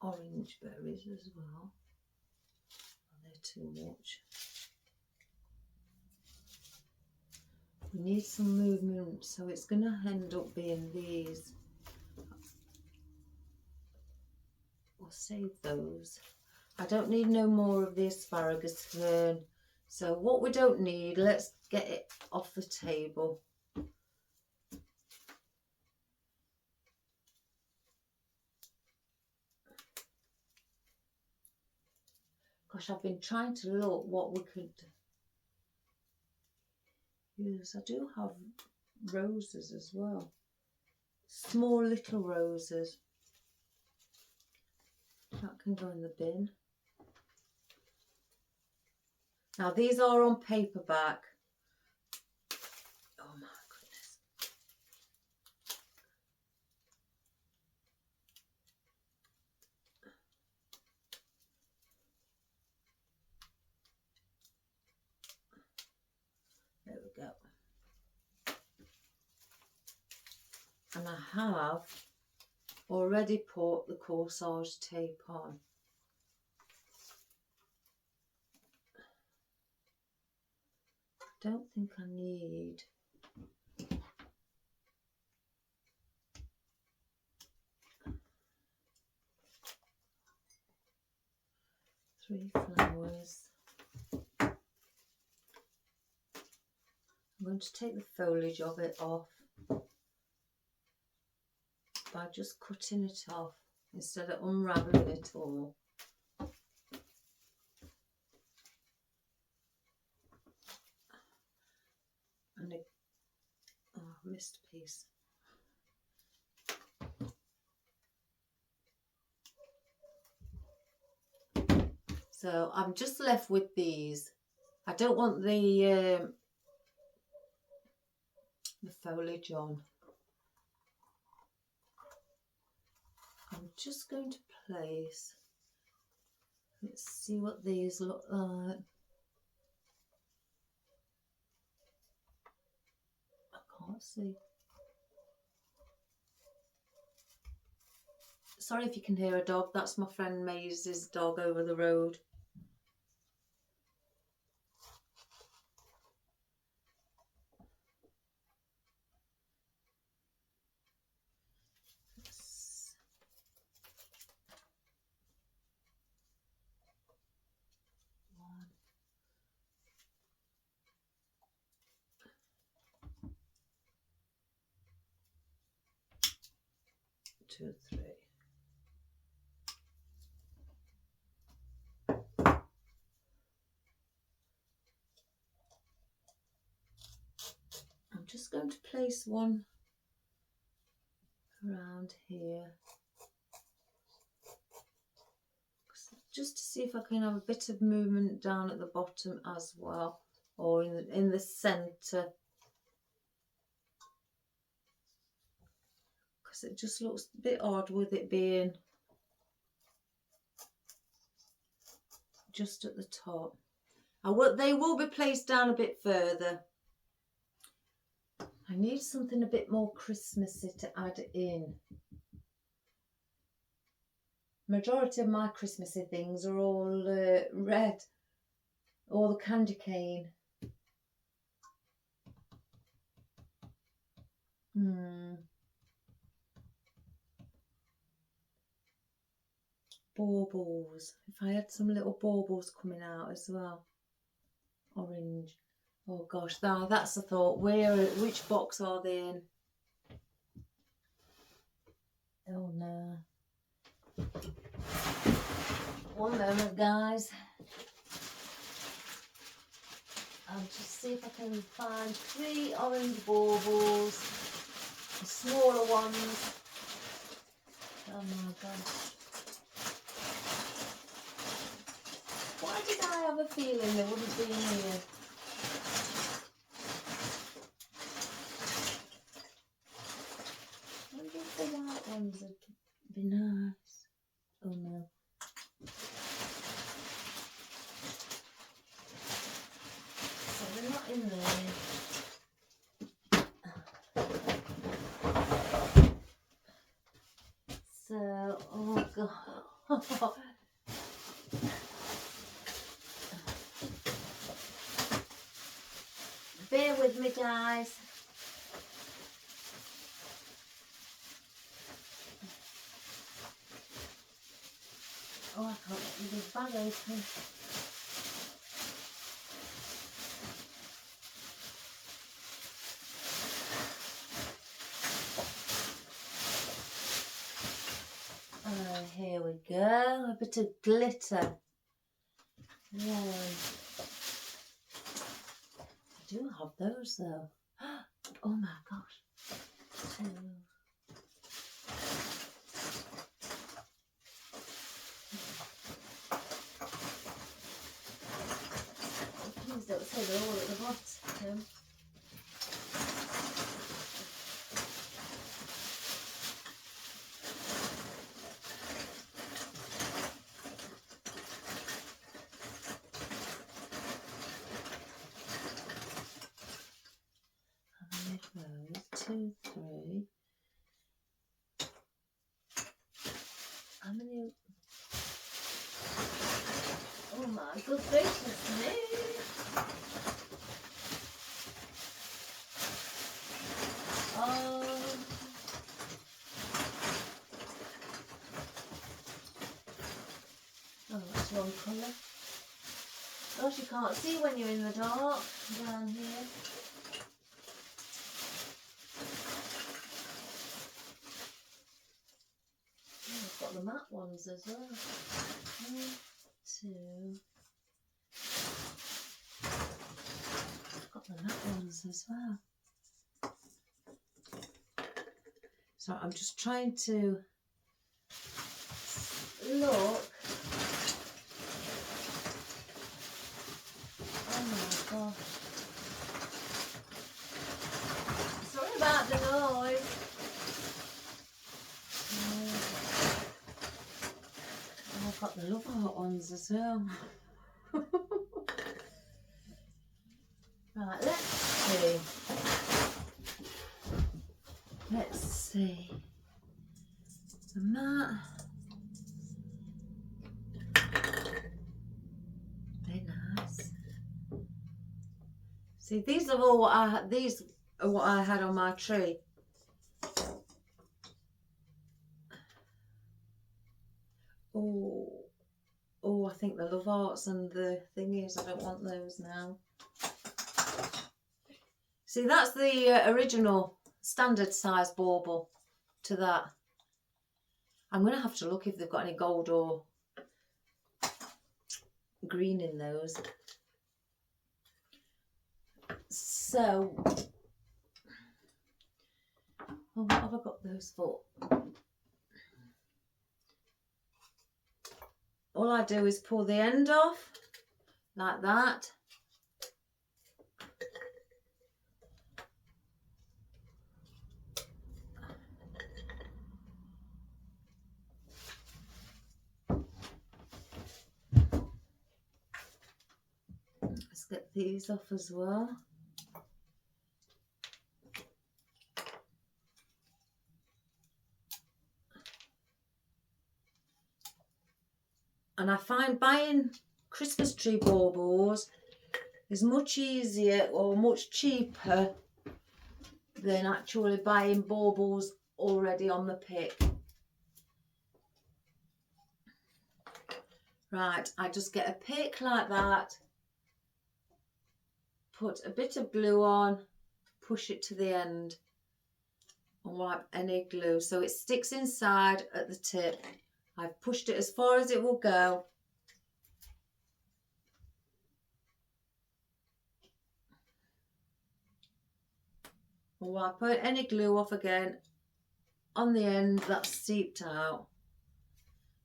Orange berries as well. Oh, they're too much. We need some movement, so it's going to end up being these. We'll save those. I don't need no more of the asparagus fern. So what we don't need, let's get it off the table. Gosh, I've been trying to look what we could use. I do have roses as well. Small little roses. That can go in the bin. Now these are on paperback. Oh my goodness. There we go. And I have already put the corsage tape on. I don't think I need three flowers. I'm going to take the foliage of it off by just cutting it off. instead of unraveling it all. And oh, I missed a piece. So I'm just left with these. I don't want the foliage on. I'm just going to place, let's see what these look like. I can't see. Sorry if you can hear a dog, that's my friend Maisie's dog over the road. One, 2, 3. I'm just going to place one around here, just to see if I can have a bit of movement down at the bottom as well, or in the centre, because it just looks a bit odd with it being just at the top. They will be placed down a bit further. I need something a bit more Christmassy to add in. Majority of my Christmassy things are all red, or the candy cane. Baubles. If I had some little baubles coming out as well. Orange. Oh gosh, that's a thought. Which box are they in? Oh no. One moment, guys. I'll just see if I can find 3 orange baubles, the smaller ones. Oh my gosh. Why did I have a feeling they wouldn't be in here? I wonder if the white ones would be nice. Oh no. So they're not in there. So, oh god. Bear with me, guys. Oh, I can't get this bag open. Oh, here we go. A bit of glitter. Yeah. I do have those though. Oh my gosh. Please don't say they're all at the bottom. Two, 3. How many? Oh my good gracious me! Oh, that's one colour. Gosh, you can't see when you're in the dark down here. I've got the matte ones as well. 1, 2. I've got the matte ones as well. So I'm just trying to look. Oh my gosh. Sorry about the noise. I've got the Love Heart ones as well. Right, let's see. Let's see. The matte. They're nice. See, these are all what I had. These are what I had on my tree. Oh, I think the Love Hearts and the thing is, I don't want those now. See, that's the original standard size bauble to that. I'm going to have to look if they've got any gold or green in those. So, what have I got those for? All I do is pull the end off, like that. Let's get these off as well. And I find buying Christmas tree baubles is much easier or much cheaper than actually buying baubles already on the pick. Right, I just get a pick like that, put a bit of glue on, push it to the end and wipe any glue so it sticks inside at the tip. I've pushed it as far as it will go. And wipe any glue off again on the end that's seeped out,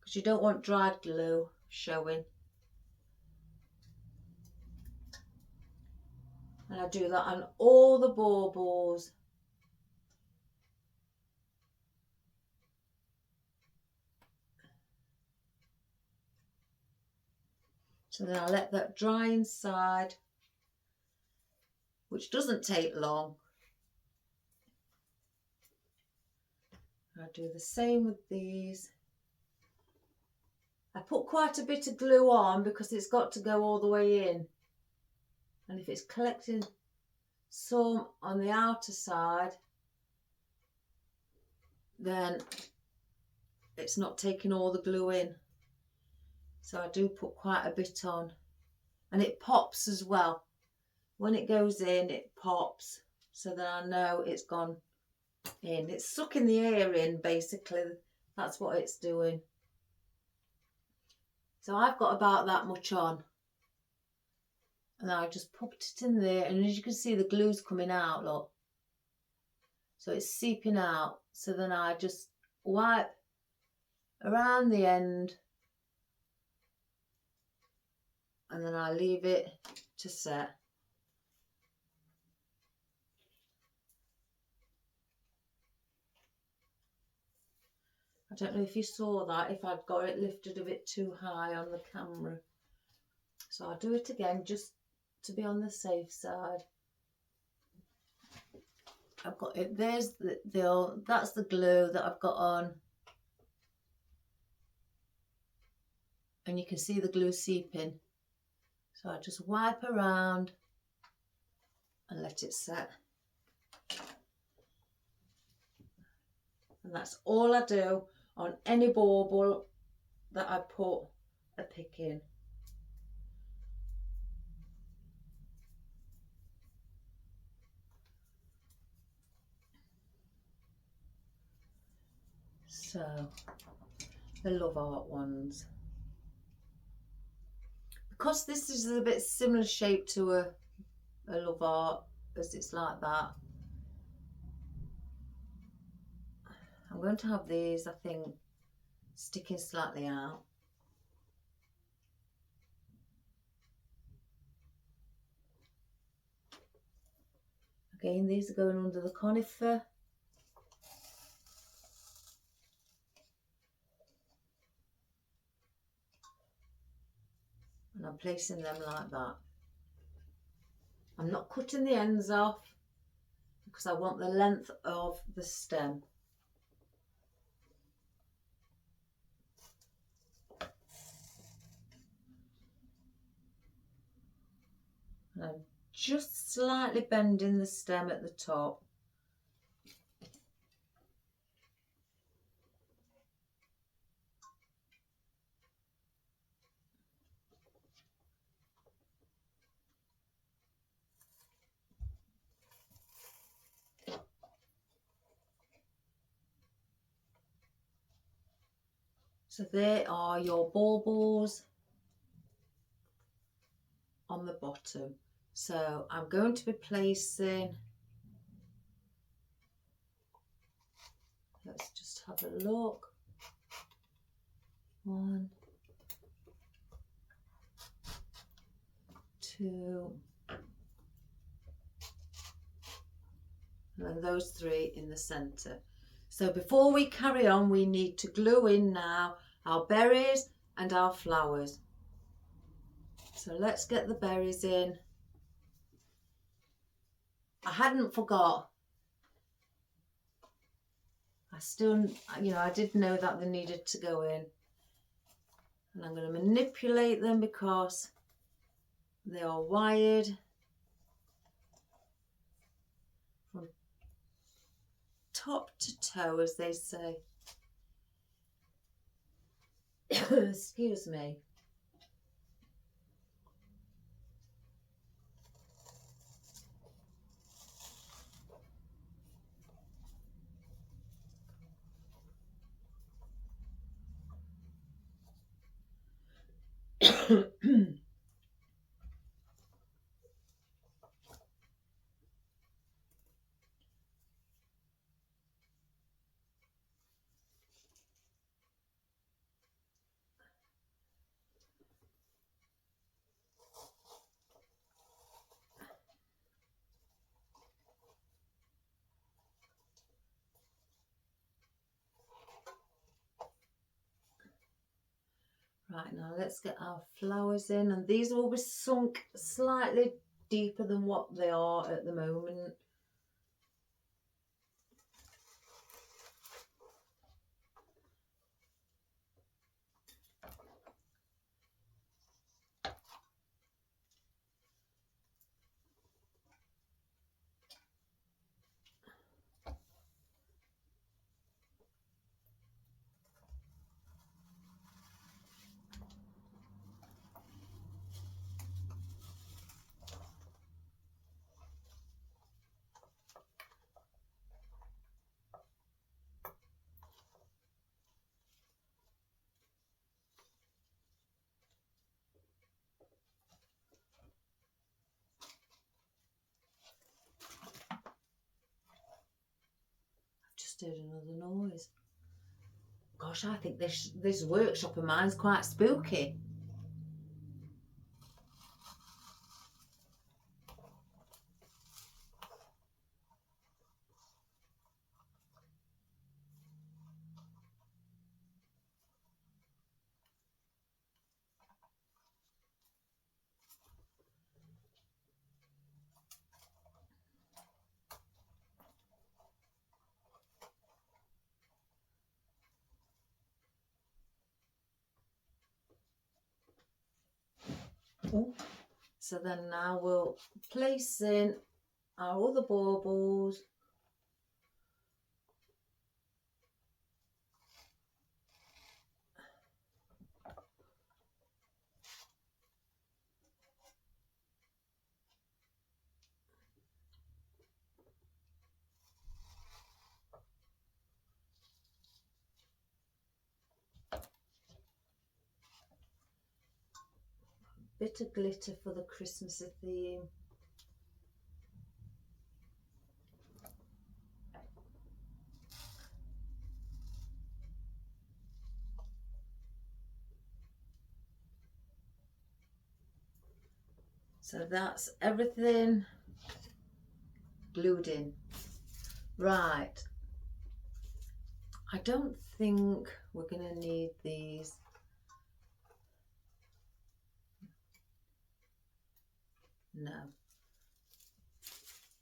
because you don't want dried glue showing. And I do that on all the baubles. So then I let that dry inside, which doesn't take long. I do the same with these. I put quite a bit of glue on because it's got to go all the way in. And if it's collecting some on the outer side, then it's not taking all the glue in. So I do put quite a bit on. And it pops as well. When it goes in, it pops. So that I know it's gone in. It's sucking the air in, basically. That's what it's doing. So I've got about that much on. And I just popped it in there. And as you can see, the glue's coming out, look. So it's seeping out. So then I just wipe around the end. And then I leave it to set. I don't know if you saw that, if I'd got it lifted a bit too high on the camera. So I'll do it again just to be on the safe side. I've got it, there's that's the glue that I've got on. And you can see the glue seeping. So I just wipe around and let it set. And that's all I do on any bauble that I put a pick in. So the Love Art ones. Because this is a bit similar shape to a Love Art, as it's like that, I'm going to have these, I think, sticking slightly out. Again, these are going under the conifer. And I'm placing them like that. I'm not cutting the ends off because I want the length of the stem. And I'm just slightly bending the stem at the top. So there are your baubles on the bottom. So I'm going to be placing, let's just have a look. 1, 2, and then those 3 in the centre. So before we carry on, we need to glue in now our berries and our flowers. So let's get the berries in. I hadn't forgot. I still, you know, I did know that they needed to go in. And I'm going to manipulate them because they are wired from top to toe, as they say. Excuse me. Right, now let's get our flowers in, and these will be sunk slightly deeper than what they are at the moment. Just heard another noise. Gosh, I think this workshop of mine's quite spooky. Oh. So then now we'll place in our other baubles. bit of glitter for the Christmassy theme. So that's everything glued in. Right. I don't think we're going to need these. No.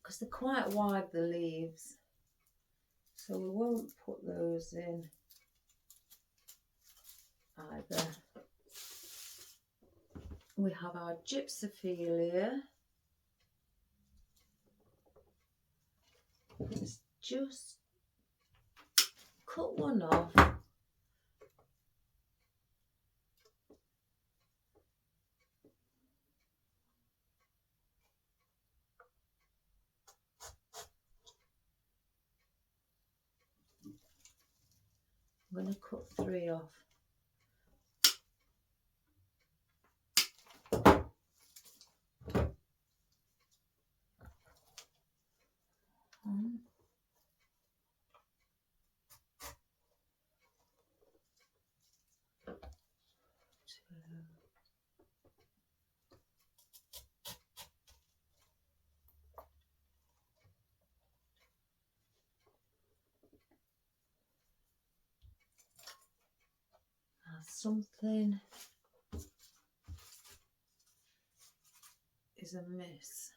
Because they're quite wide, the leaves. So we won't put those in either. We have our gypsophilia. Let's just cut one off. I'm going to cut 3 off. One, 2. Now something is amiss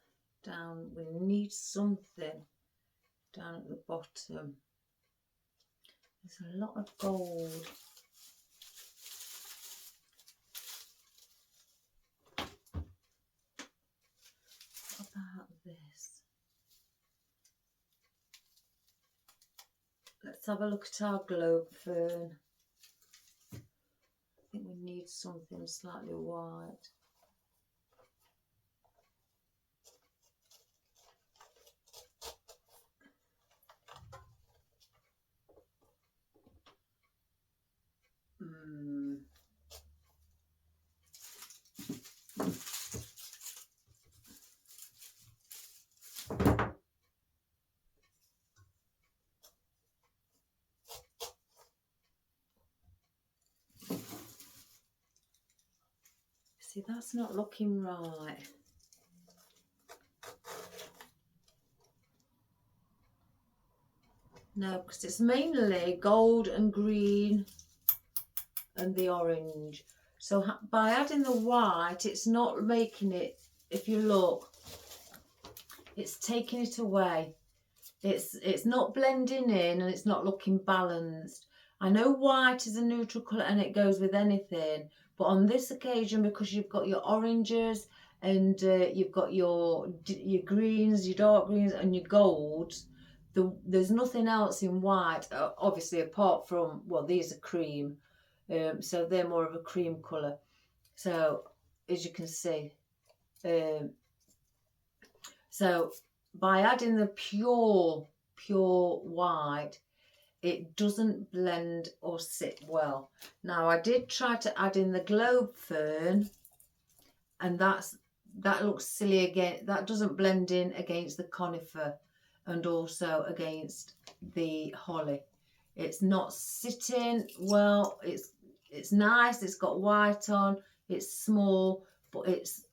down. We need something down at the bottom. There's a lot of gold. What about this? Let's have a look at our globe fern. I think we need something slightly white. See, that's not looking right. No, because it's mainly gold and green and the orange. So by adding the white, it's not making it, if you look, it's taking it away. It's not blending in and it's not looking balanced. I know white is a neutral colour and it goes with anything, but on this occasion, because you've got your oranges and you've got your greens, your dark greens and your golds, there's nothing else in white, obviously, apart from, well, these are cream, so they're more of a cream colour. So as you can see, so by adding the pure white, it doesn't blend or sit well. Now I did try to add in the globe fern, and that looks silly again. That doesn't blend in against the conifer and also against the holly. It's not sitting well. It's nice, it's got white on, it's small, but it's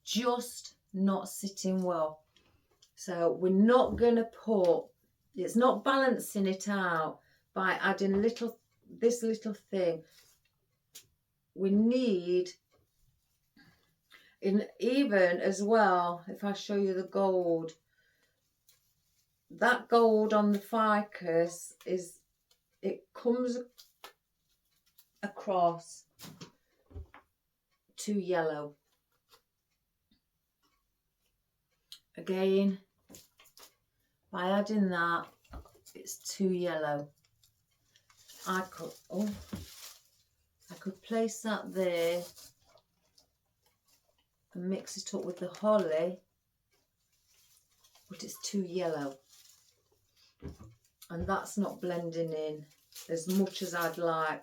just not sitting well. So we're not going to put, it's not balancing it out by adding this little thing. We need, even as well, if I show you the gold, that gold on the ficus it comes across to yellow. Again, by adding that, it's too yellow. I could place that there and mix it up with the holly, but it's too yellow. And that's not blending in as much as I'd like.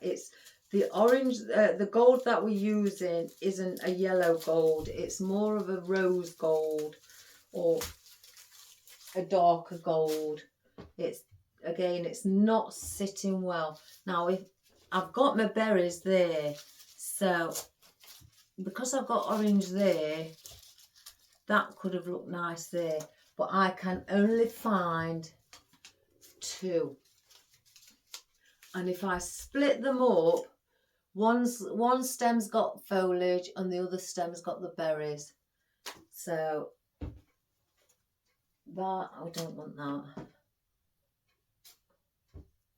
The orange, the gold that we're using isn't a yellow gold. It's more of a rose gold or a darker gold. It's, again, it's not sitting well. Now, if I've got my berries there, so because I've got orange there, that could have looked nice there, but I can only find 2. And if I split them up, one stem's got foliage and the other stem's got the berries. So that, I don't want that.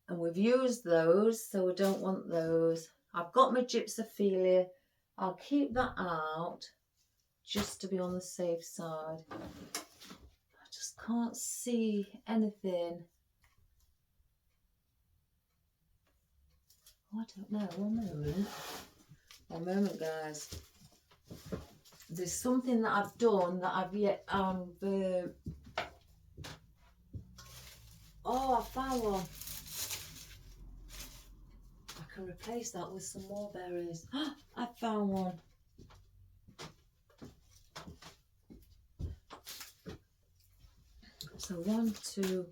And we've used those, so we don't want those. I've got my gypsophilia. I'll keep that out just to be on the safe side. I just can't see anything. Oh, I don't know. One moment, guys. There's something that I've done that I've yet oh, I found one. I can replace that with some more berries. I found one. So 1, 2,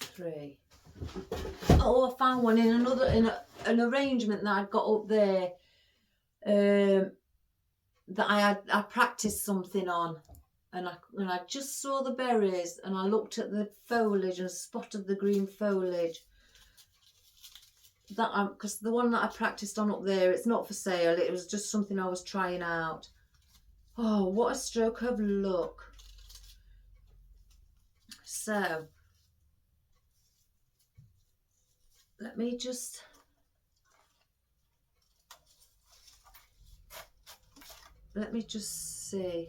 3. Oh, I found one in another, an arrangement that I've got up there, that I practiced something on, and I just saw the berries and I looked at the foliage and spotted the green foliage. That because the one that I practiced on up there, it's not for sale. It was just something I was trying out. Oh, what a stroke of luck! So let me just see,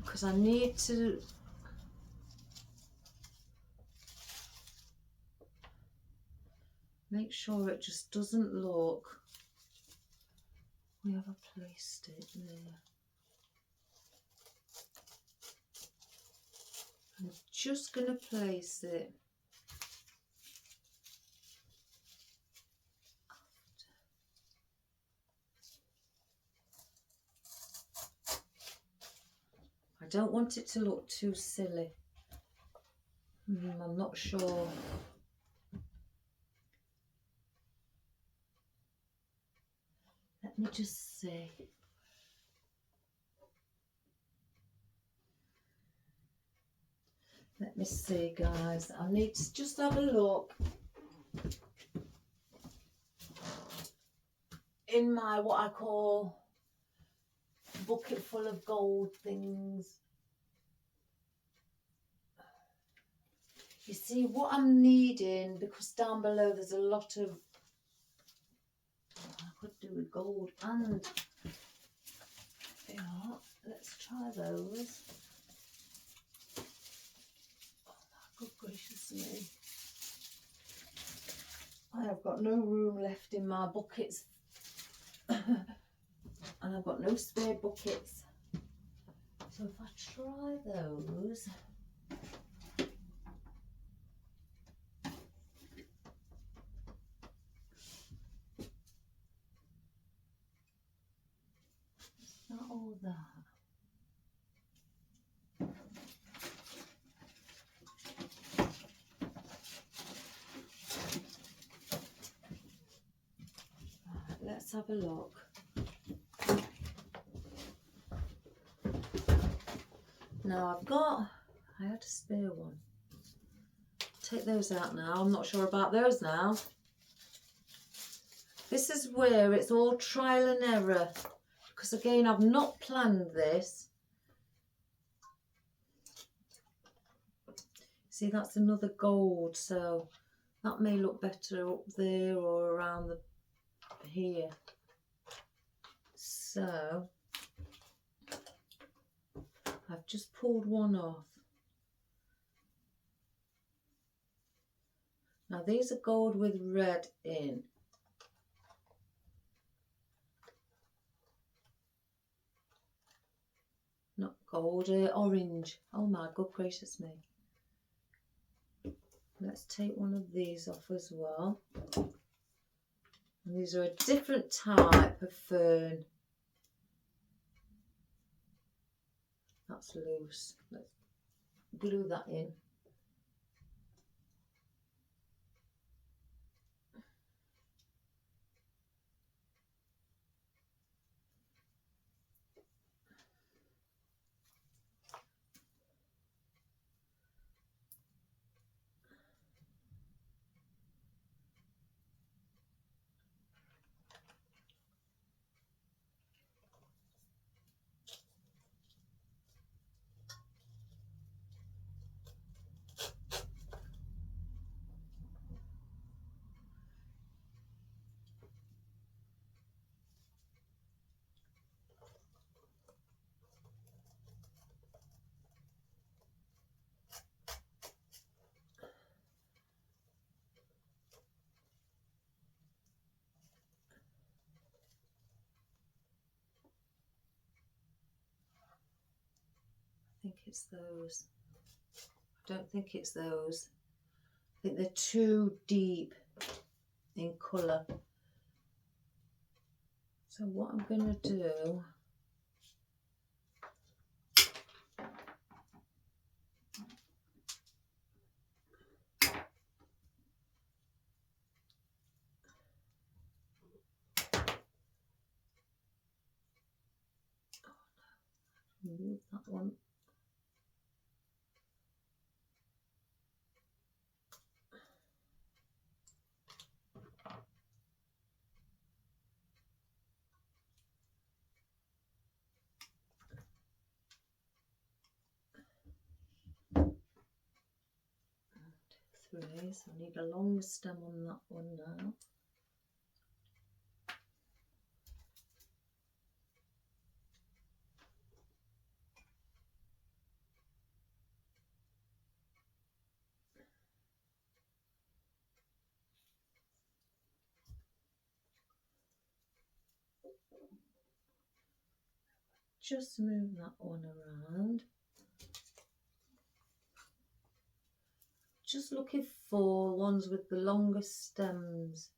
because I need to make sure it just doesn't look. Where have I placed it? There. I'm just going to place it. I don't want it to look too silly. I'm not sure. Let me just see. Let me see, guys. I need to just have a look in my, what I call, bucket full of gold things. You see what I'm needing, because down below there's a lot of, I could do with gold and, yeah, let's try those. Oh my good gracious me. I have got no room left in my buckets. And I've got no spare buckets. So if I try those, not all that. Right, let's have a look. Now I had a spare one. Take those out now. I'm not sure about those now. This is where it's all trial and error, because again, I've not planned this. See, that's another gold, so that may look better up there or around the here. So I've just pulled one off. Now these are gold with red in. Not gold, orange. Oh my good gracious me. Let's take one of these off as well. And these are a different type of fern. That's loose. Let's glue that in. I think it's those. I don't think it's those. I think they're too deep in colour. So what I'm going to do, move that one. Three, so I need a long stem on that one now. Just move that one around. Just looking for ones with the longest stems.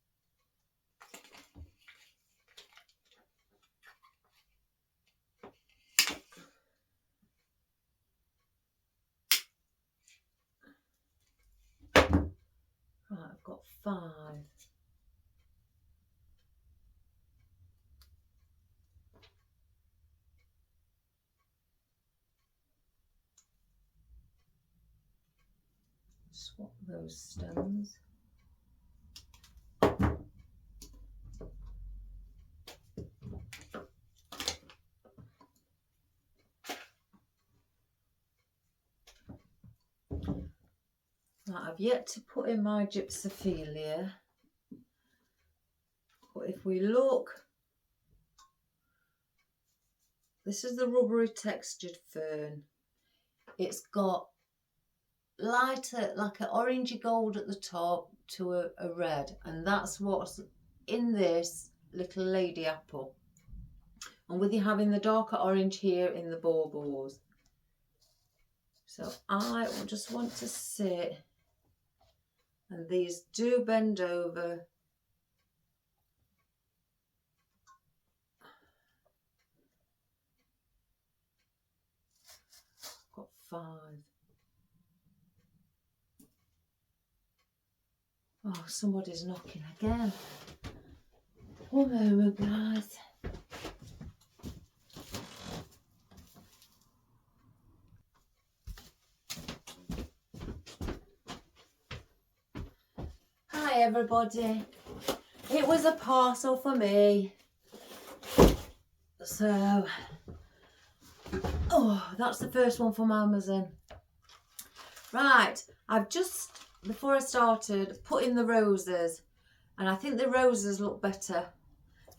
Right, I've got 5. Swap those stems. Right, I've yet to put in my gypsophilia, but if we look, this is the rubbery textured fern. It's got lighter, like an orangey gold at the top to a red, and that's what's in this little lady apple. And with you having the darker orange here in the baubles. So I just want to sit, and these do bend over. I've got 5. Oh, somebody's knocking again. One moment, guys. Hi everybody. It was a parcel for me. So, oh, that's the first one from Amazon. Right, I've just, before I started, put in the roses, and I think the roses look better.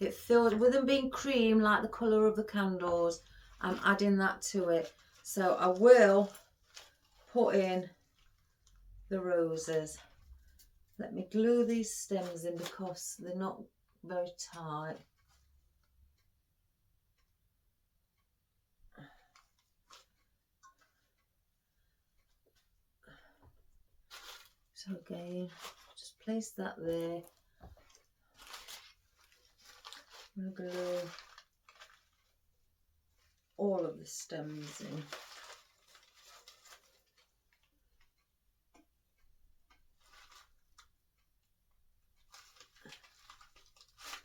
It feels, with them being cream like the colour of the candles, I'm adding that to it. So I will put in the roses. Let me glue these stems in because they're not very tight. So again, just place that there. I'm going to glue all of the stems in.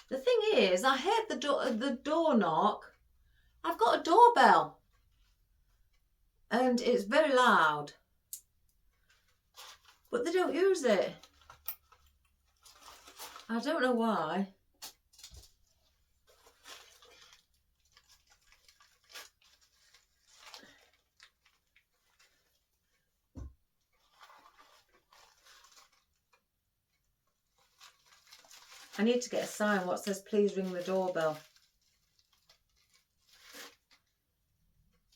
The thing is, I heard the door knock. I've got a doorbell and it's very loud, but they don't use it. I don't know why. I need to get a sign what says please ring the doorbell.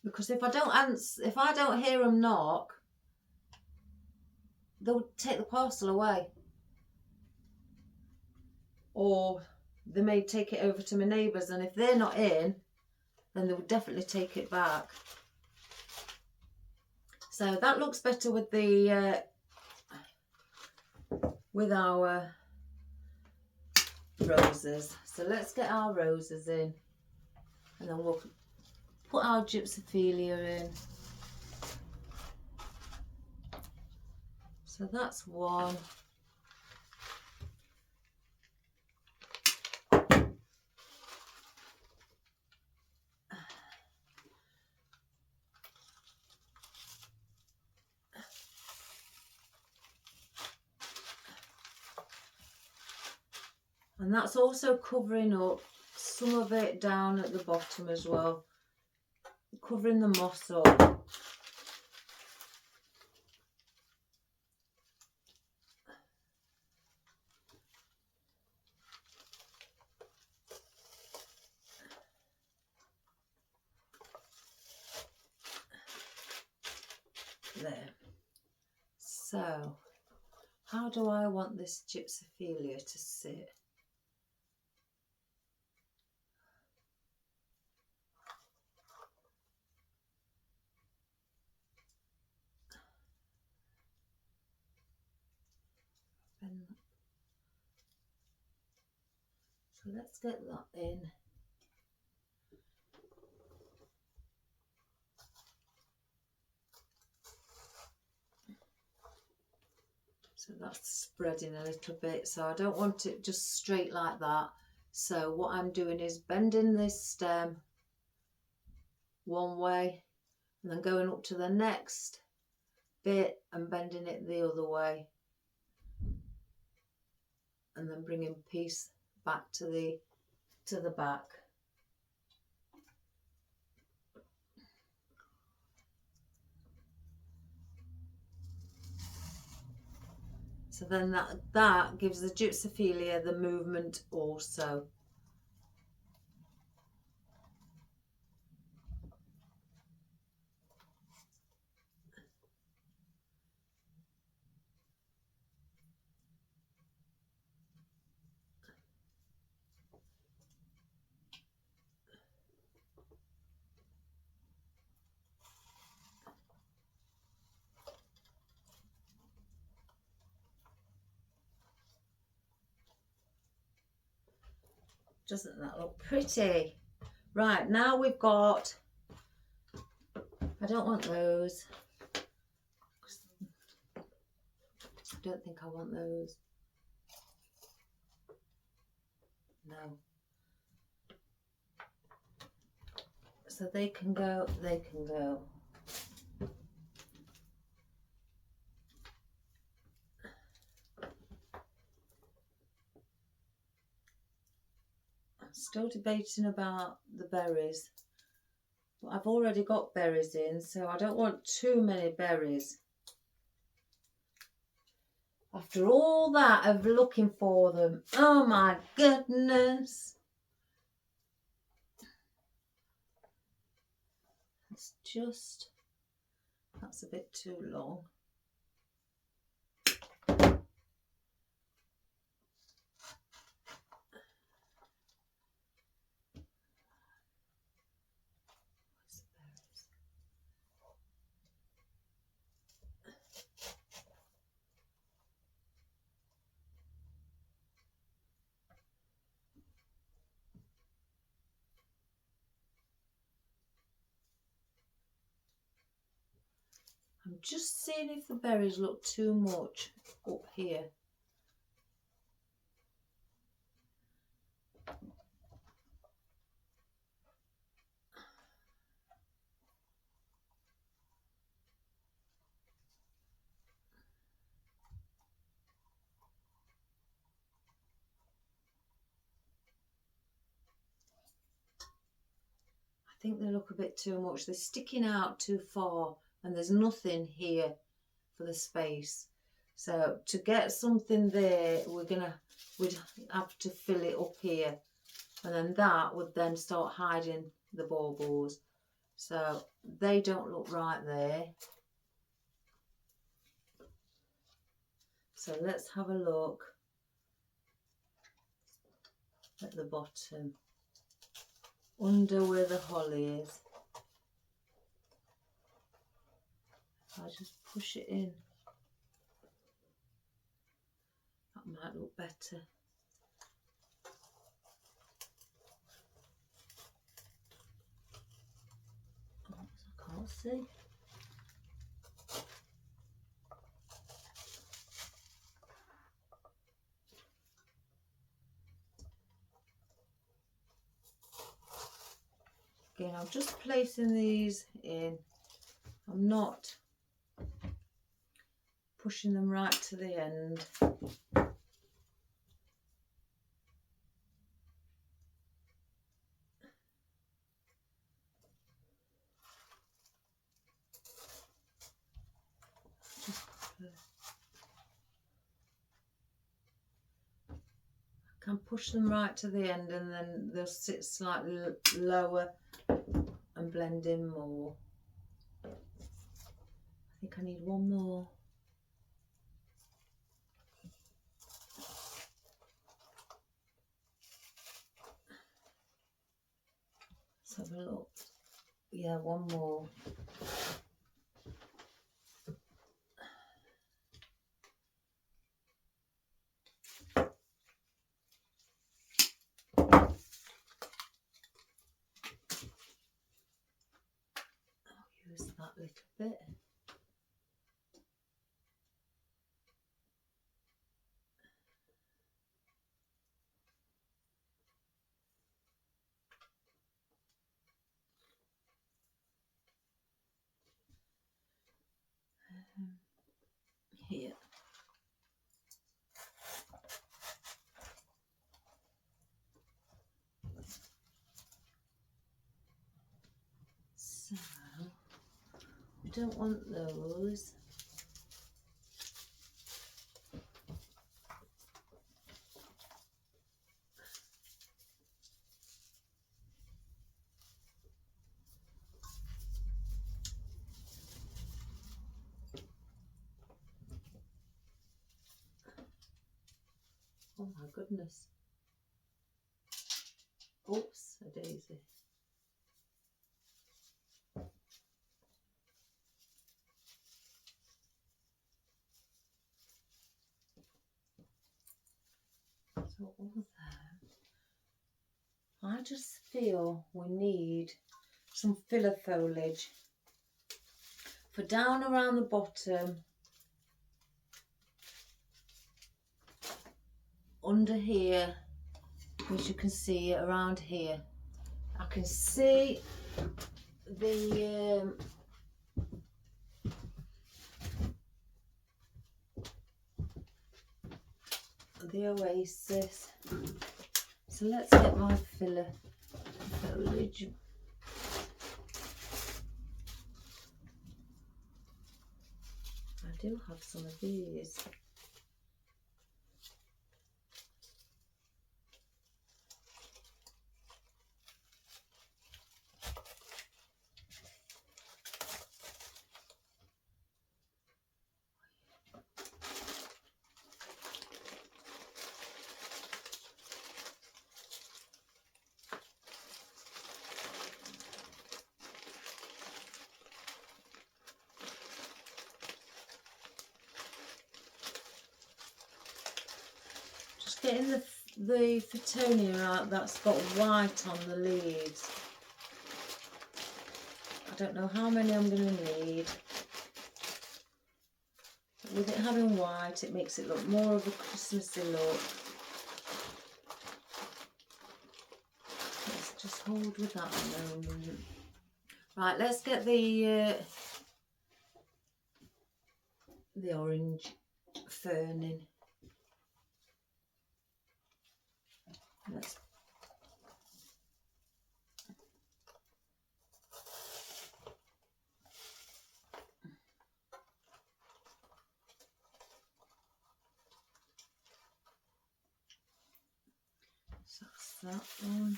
Because if I don't hear them knock, they'll take the parcel away. Or they may take it over to my neighbours, and if they're not in, then they'll definitely take it back. So that looks better with the with our roses. So let's get our roses in, and then we'll put our gypsophilia in. So that's one. And that's also covering up some of it down at the bottom as well, covering the moss up. There. So, how do I want this gypsophilia to sit? So let's get that in. So that's spreading a little bit, so I don't want it just straight like that. So what I'm doing is bending this stem one way and then going up to the next bit and bending it the other way, and then bringing piece back to the back. So then that gives the gypsophilia the movement also. Doesn't that look pretty? Right, now we've got, I don't want those. I don't think I want those. No. So they can go, they can go. I'm still debating about the berries. But I've already got berries in, so I don't want too many berries. After all that of looking for them, oh my goodness. It's just, that's a bit too long. I'm just seeing if the berries look too much up here. I think they look a bit too much. They're sticking out too far and there's nothing here for the space. So to get something there, we'd have to fill it up here, and then that would then start hiding the baubles. So they don't look right there. So let's have a look at the bottom, under where the holly is. If I just push it in, that might look better. Oh, I can't see. Again, I'm just placing these in. I'm not pushing them right to the end. I can push them right to the end and then they'll sit slightly lower and blend in more. I think I need one more. Let's have a look. Yeah, one more. I'll use that little bit. Here. So, we don't want those. Oh my goodness. Oops, a daisy. So all that. I just feel we need some filler foliage for down around the bottom, under here, as you can see around here. I can see the oasis. So let's get my filler foliage. I do have some of these. Getting the Fittonia out that's got white on the leaves. I don't know how many I'm going to need. with it having white, it makes it look more of a Christmassy look. Let's just hold with that a moment. Right, let's get the orange fern in. Let's so that's that one.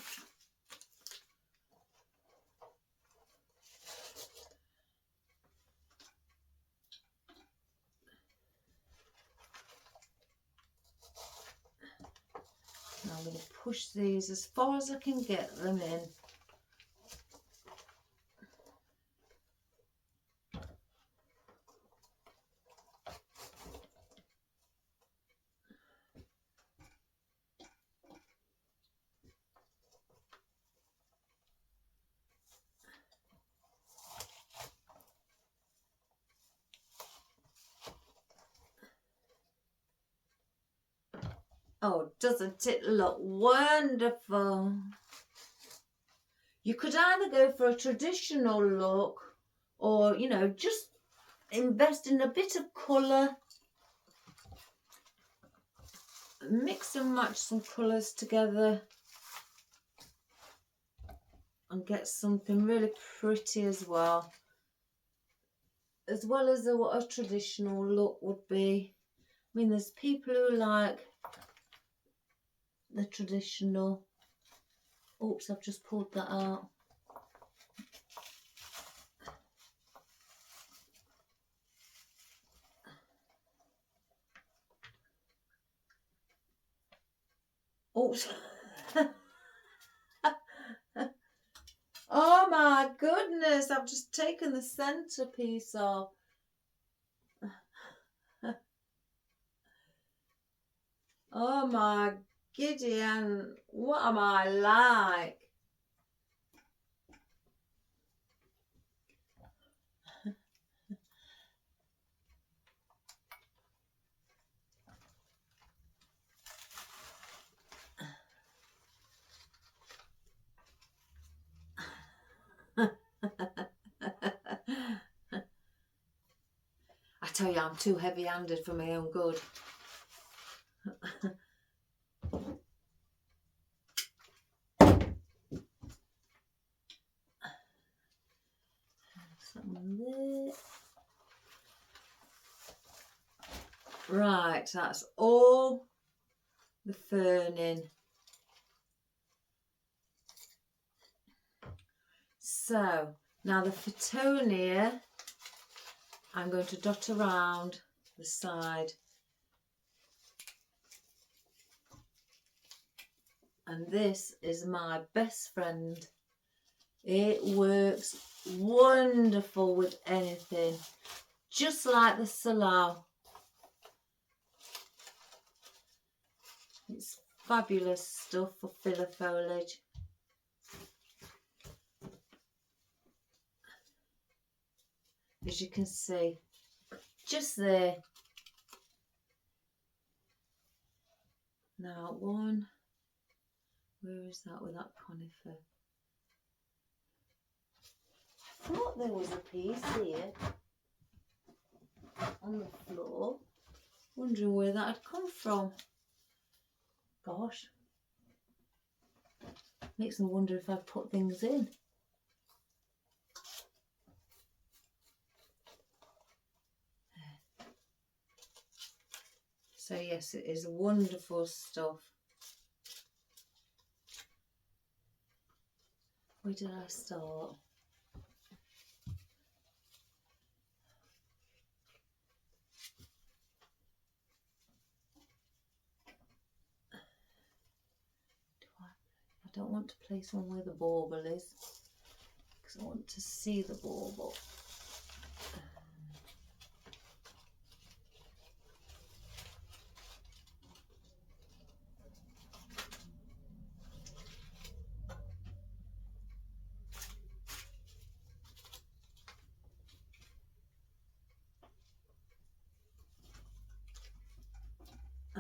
Now I'm going to push these as far as I can get them in. Oh, doesn't it look wonderful? You could either go for a traditional look or, you know, just invest in a bit of colour. Mix and match some colours together and get something really pretty as well as what a traditional look would be. I mean, there's people who like the traditional. Oops, I've just pulled that out. Oops. Oh my goodness, I've just taken the centerpiece off. Oh my Gideon, what am I like? I tell you, I'm too heavy-handed for my own good. Right, that's all the fern in. So now the Fittonia, I'm going to dot around the side. And this is my best friend. It works wonderful with anything, just like the Salao. It's fabulous stuff for filler foliage. As you can see, just there. Now one, where is that with that conifer? I thought there was a piece here on the floor. Wondering where that had come from. Gosh. Makes me wonder if I've put things in. So yes, it is wonderful stuff. Where did I start? I don't want to place one where the bauble is, because I want to see the bauble.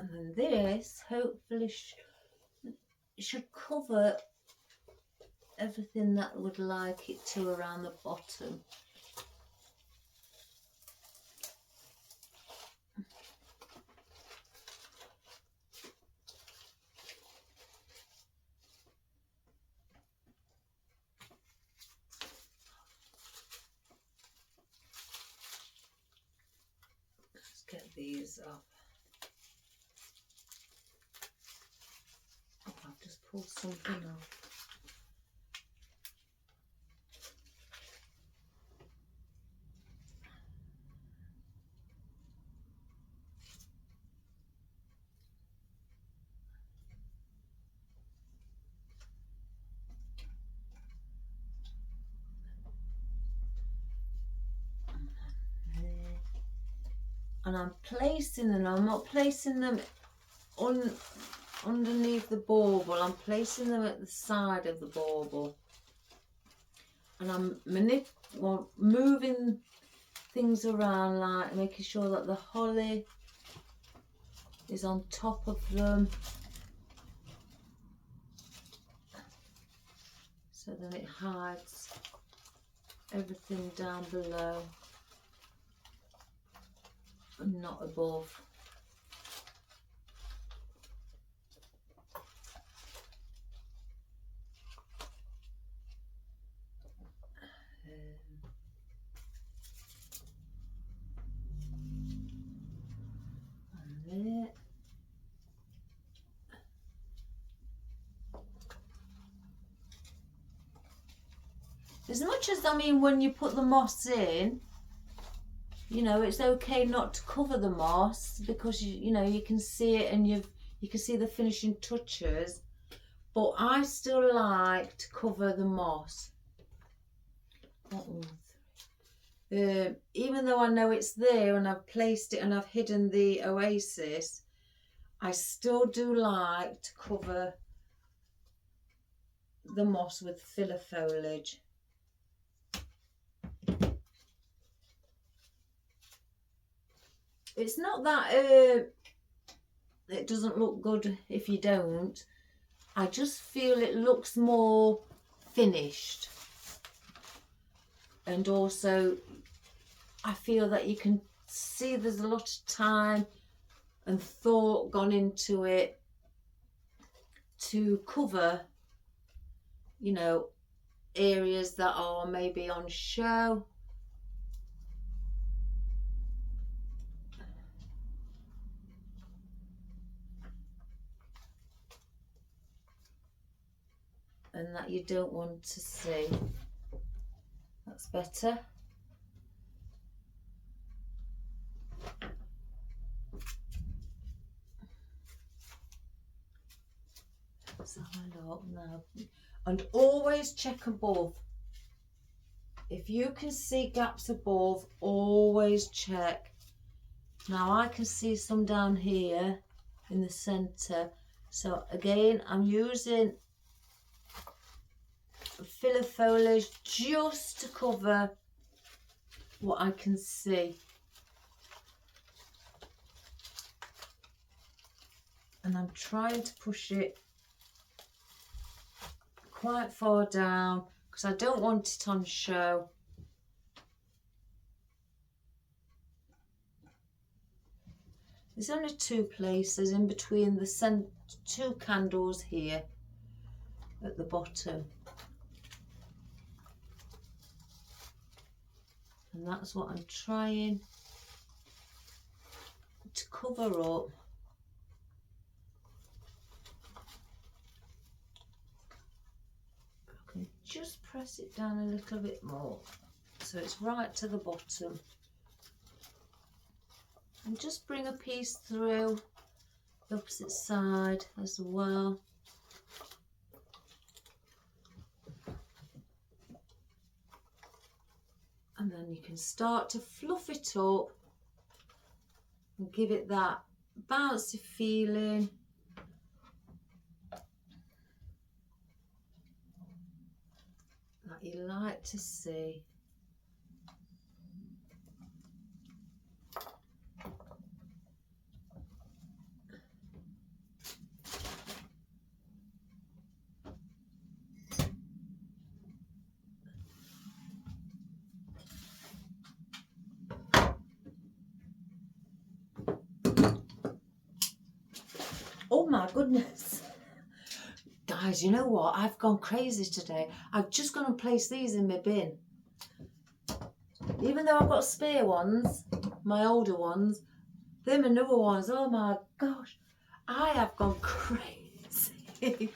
And then this hopefully should cover everything that I would like it to around the bottom. Let's get these up. Oh, I've just pulled something off. And I'm placing them, I'm not placing them underneath the bauble, I'm placing them at the side of the bauble. And I'm moving things around, like making sure that the holly is on top of them. So then it hides everything down below and not above. And there. As much as, I mean, when you put the moss in, you know, it's okay not to cover the moss because you know you can see it and you can see the finishing touches, but I still like to cover the moss. Even though I know it's there and I've placed it and I've hidden the oasis, I still do like to cover the moss with filler foliage. It's not that it doesn't look good if you don't. I just feel it looks more finished. And also, I feel that you can see there's a lot of time and thought gone into it to cover, you know, areas that are maybe on show. And that you don't want to see. That's better. Let's have a look now. And always check above. If you can see gaps above, always check. Now I can see some down here in the centre. So again, I'm using filler foliage just to cover what I can see. And I'm trying to push it quite far down because I don't want it on show. There's only two places in between the two candles here at the bottom. And that's what I'm trying to cover up. I can just press it down a little bit more so it's right to the bottom. And just bring a piece through the opposite side as well. And then you can start to fluff it up and give it that bouncy feeling. That you like to see. Oh my goodness. Guys, you know what? I've gone crazy today. I've just gone and placed these in my bin. Even though I've got spare ones, my older ones, them are newer ones. Oh my gosh. I have gone crazy.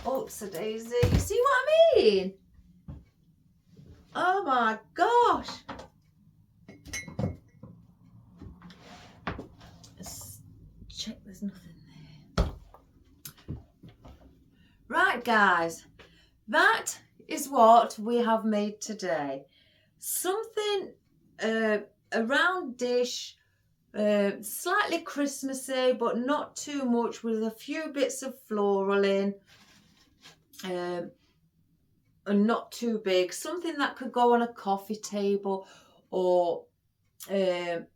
Oops a daisy. You see what I mean? Oh my gosh. Let's check there's nothing there. Right guys, that is what we have made today. Something a round dish, slightly Christmassy but not too much, with a few bits of floral in, and not too big. Something that could go on a coffee table or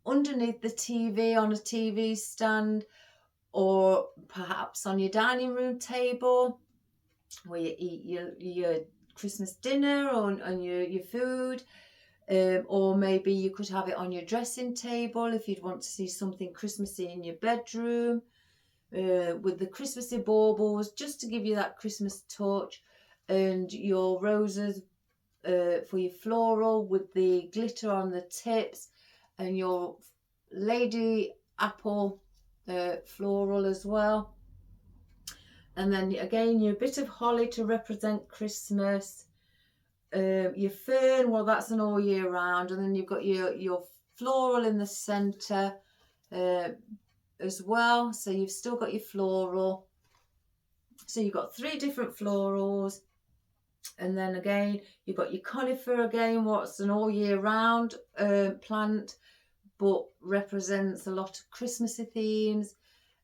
underneath the TV on a TV stand, or perhaps on your dining room table where you eat your Christmas dinner and your food. Or maybe you could have it on your dressing table if you'd want to see something Christmassy in your bedroom, with the Christmassy baubles, just to give you that Christmas touch, and your roses for your floral with the glitter on the tips, and your lady apple floral as well. And then again, your bit of holly to represent Christmas. Your fern, well, that's an all year round. And then you've got your floral in the centre as well. So you've still got your floral. So you've got 3 different florals. And then again, you've got your conifer again, what's an all year round plant, but represents a lot of Christmassy themes.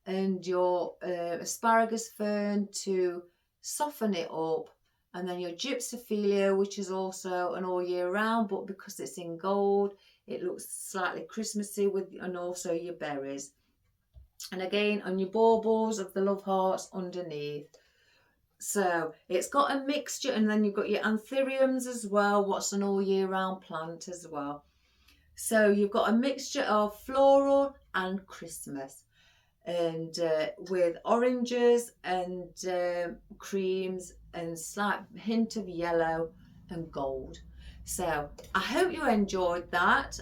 And your asparagus fern to soften it up. And then your gypsophilia, which is also an all year round, but because it's in gold, it looks slightly Christmassy, and also your berries. And again, on your baubles of the love hearts underneath. So it's got a mixture, and then you've got your anthuriums as well, what's an all year round plant as well. So you've got a mixture of floral and Christmas, and with oranges and creams and slight hint of yellow and gold. So I hope you enjoyed that.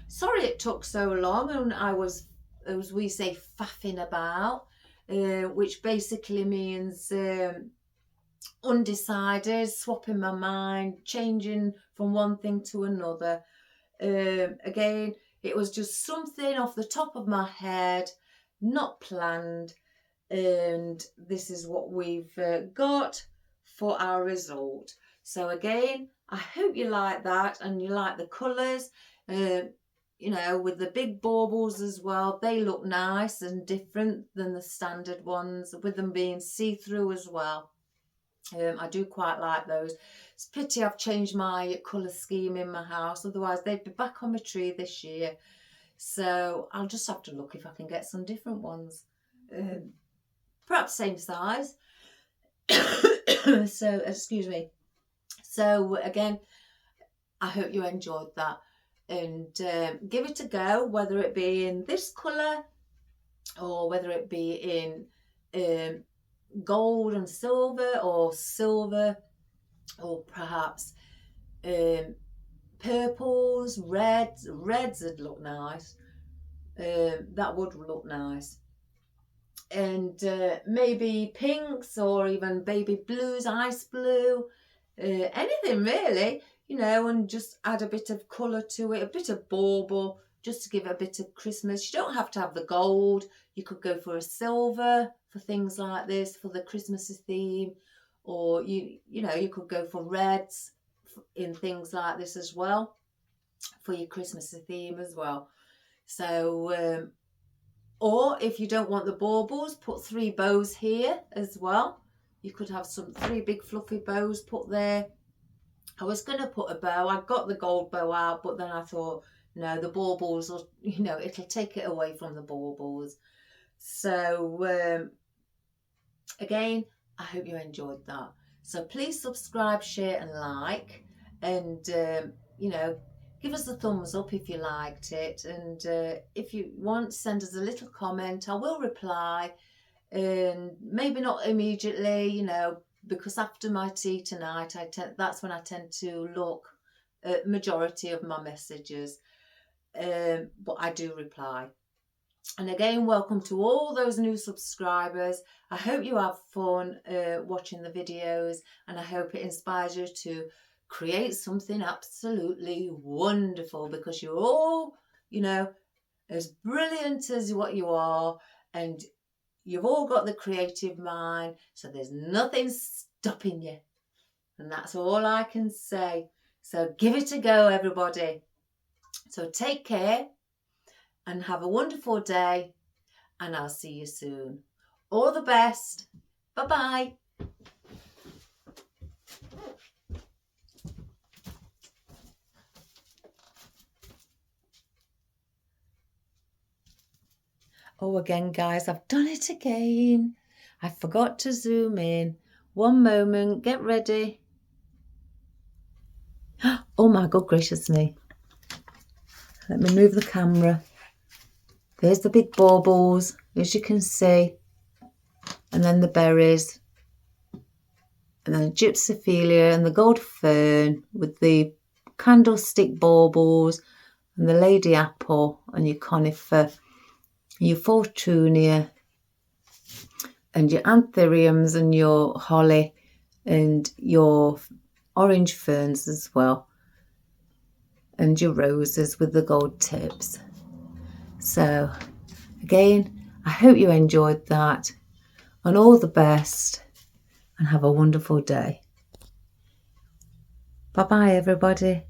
Sorry it took so long, and I was, as we say, faffing about, which basically means undecided, swapping my mind, changing from one thing to another. Again, it was just something off the top of my head, not planned, and this is what we've got for our result. So again, I hope you like that, and you like the colours, you know, with the big baubles as well. They look nice and different than the standard ones, with them being see-through as well. I do quite like those. It's a pity I've changed my colour scheme in my house, otherwise they'd be back on my tree this year. So I'll just have to look if I can get some different ones, perhaps same size. So excuse me. So again, I hope you enjoyed that, and give it a go, whether it be in this colour or whether it be in gold and silver, or silver, or perhaps purples, reds would look nice. That would look nice. And maybe pinks, or even baby blues, ice blue, anything really, you know, and just add a bit of colour to it, a bit of bauble, just to give it a bit of Christmas. You don't have to have the gold. You could go for a silver for things like this, for the Christmassy theme, or you know, you could go for reds in things like this as well, for your Christmassy theme as well. So or if you don't want the baubles, put 3 bows here as well. You could have 3 big fluffy bows put there. I was going to put a bow. I got the gold bow out, but then I thought, no, the baubles will, you know, it'll take it away from the baubles. So again, I hope you enjoyed that. So please subscribe, share and like, and you know, Give us a thumbs up if you liked it, and if you want, send us a little comment. I will reply, and maybe not immediately, you know, because after my tea tonight, that's when I tend to look at majority of my messages, but I do reply. And again, welcome to all those new subscribers. I hope you have fun watching the videos, and I hope it inspires you to create something absolutely wonderful, because you're all, you know, as brilliant as what you are, and you've all got the creative mind, so there's nothing stopping you. And that's all I can say. So give it a go, everybody. So take care and have a wonderful day, and I'll see you soon. All the best. Bye-bye. Oh, again, guys, I've done it again. I forgot to zoom in. One moment, get ready. Oh my God gracious me. Let me move the camera. There's the big baubles, as you can see. And then the berries. And then the gypsophilia and the gold fern with the candlestick baubles and the lady apple and your conifer, your fortunia and your anthuriums and your holly and your orange ferns as well, and your roses with the gold tips. So again, I hope you enjoyed that, and all the best, and have a wonderful day. Bye bye everybody.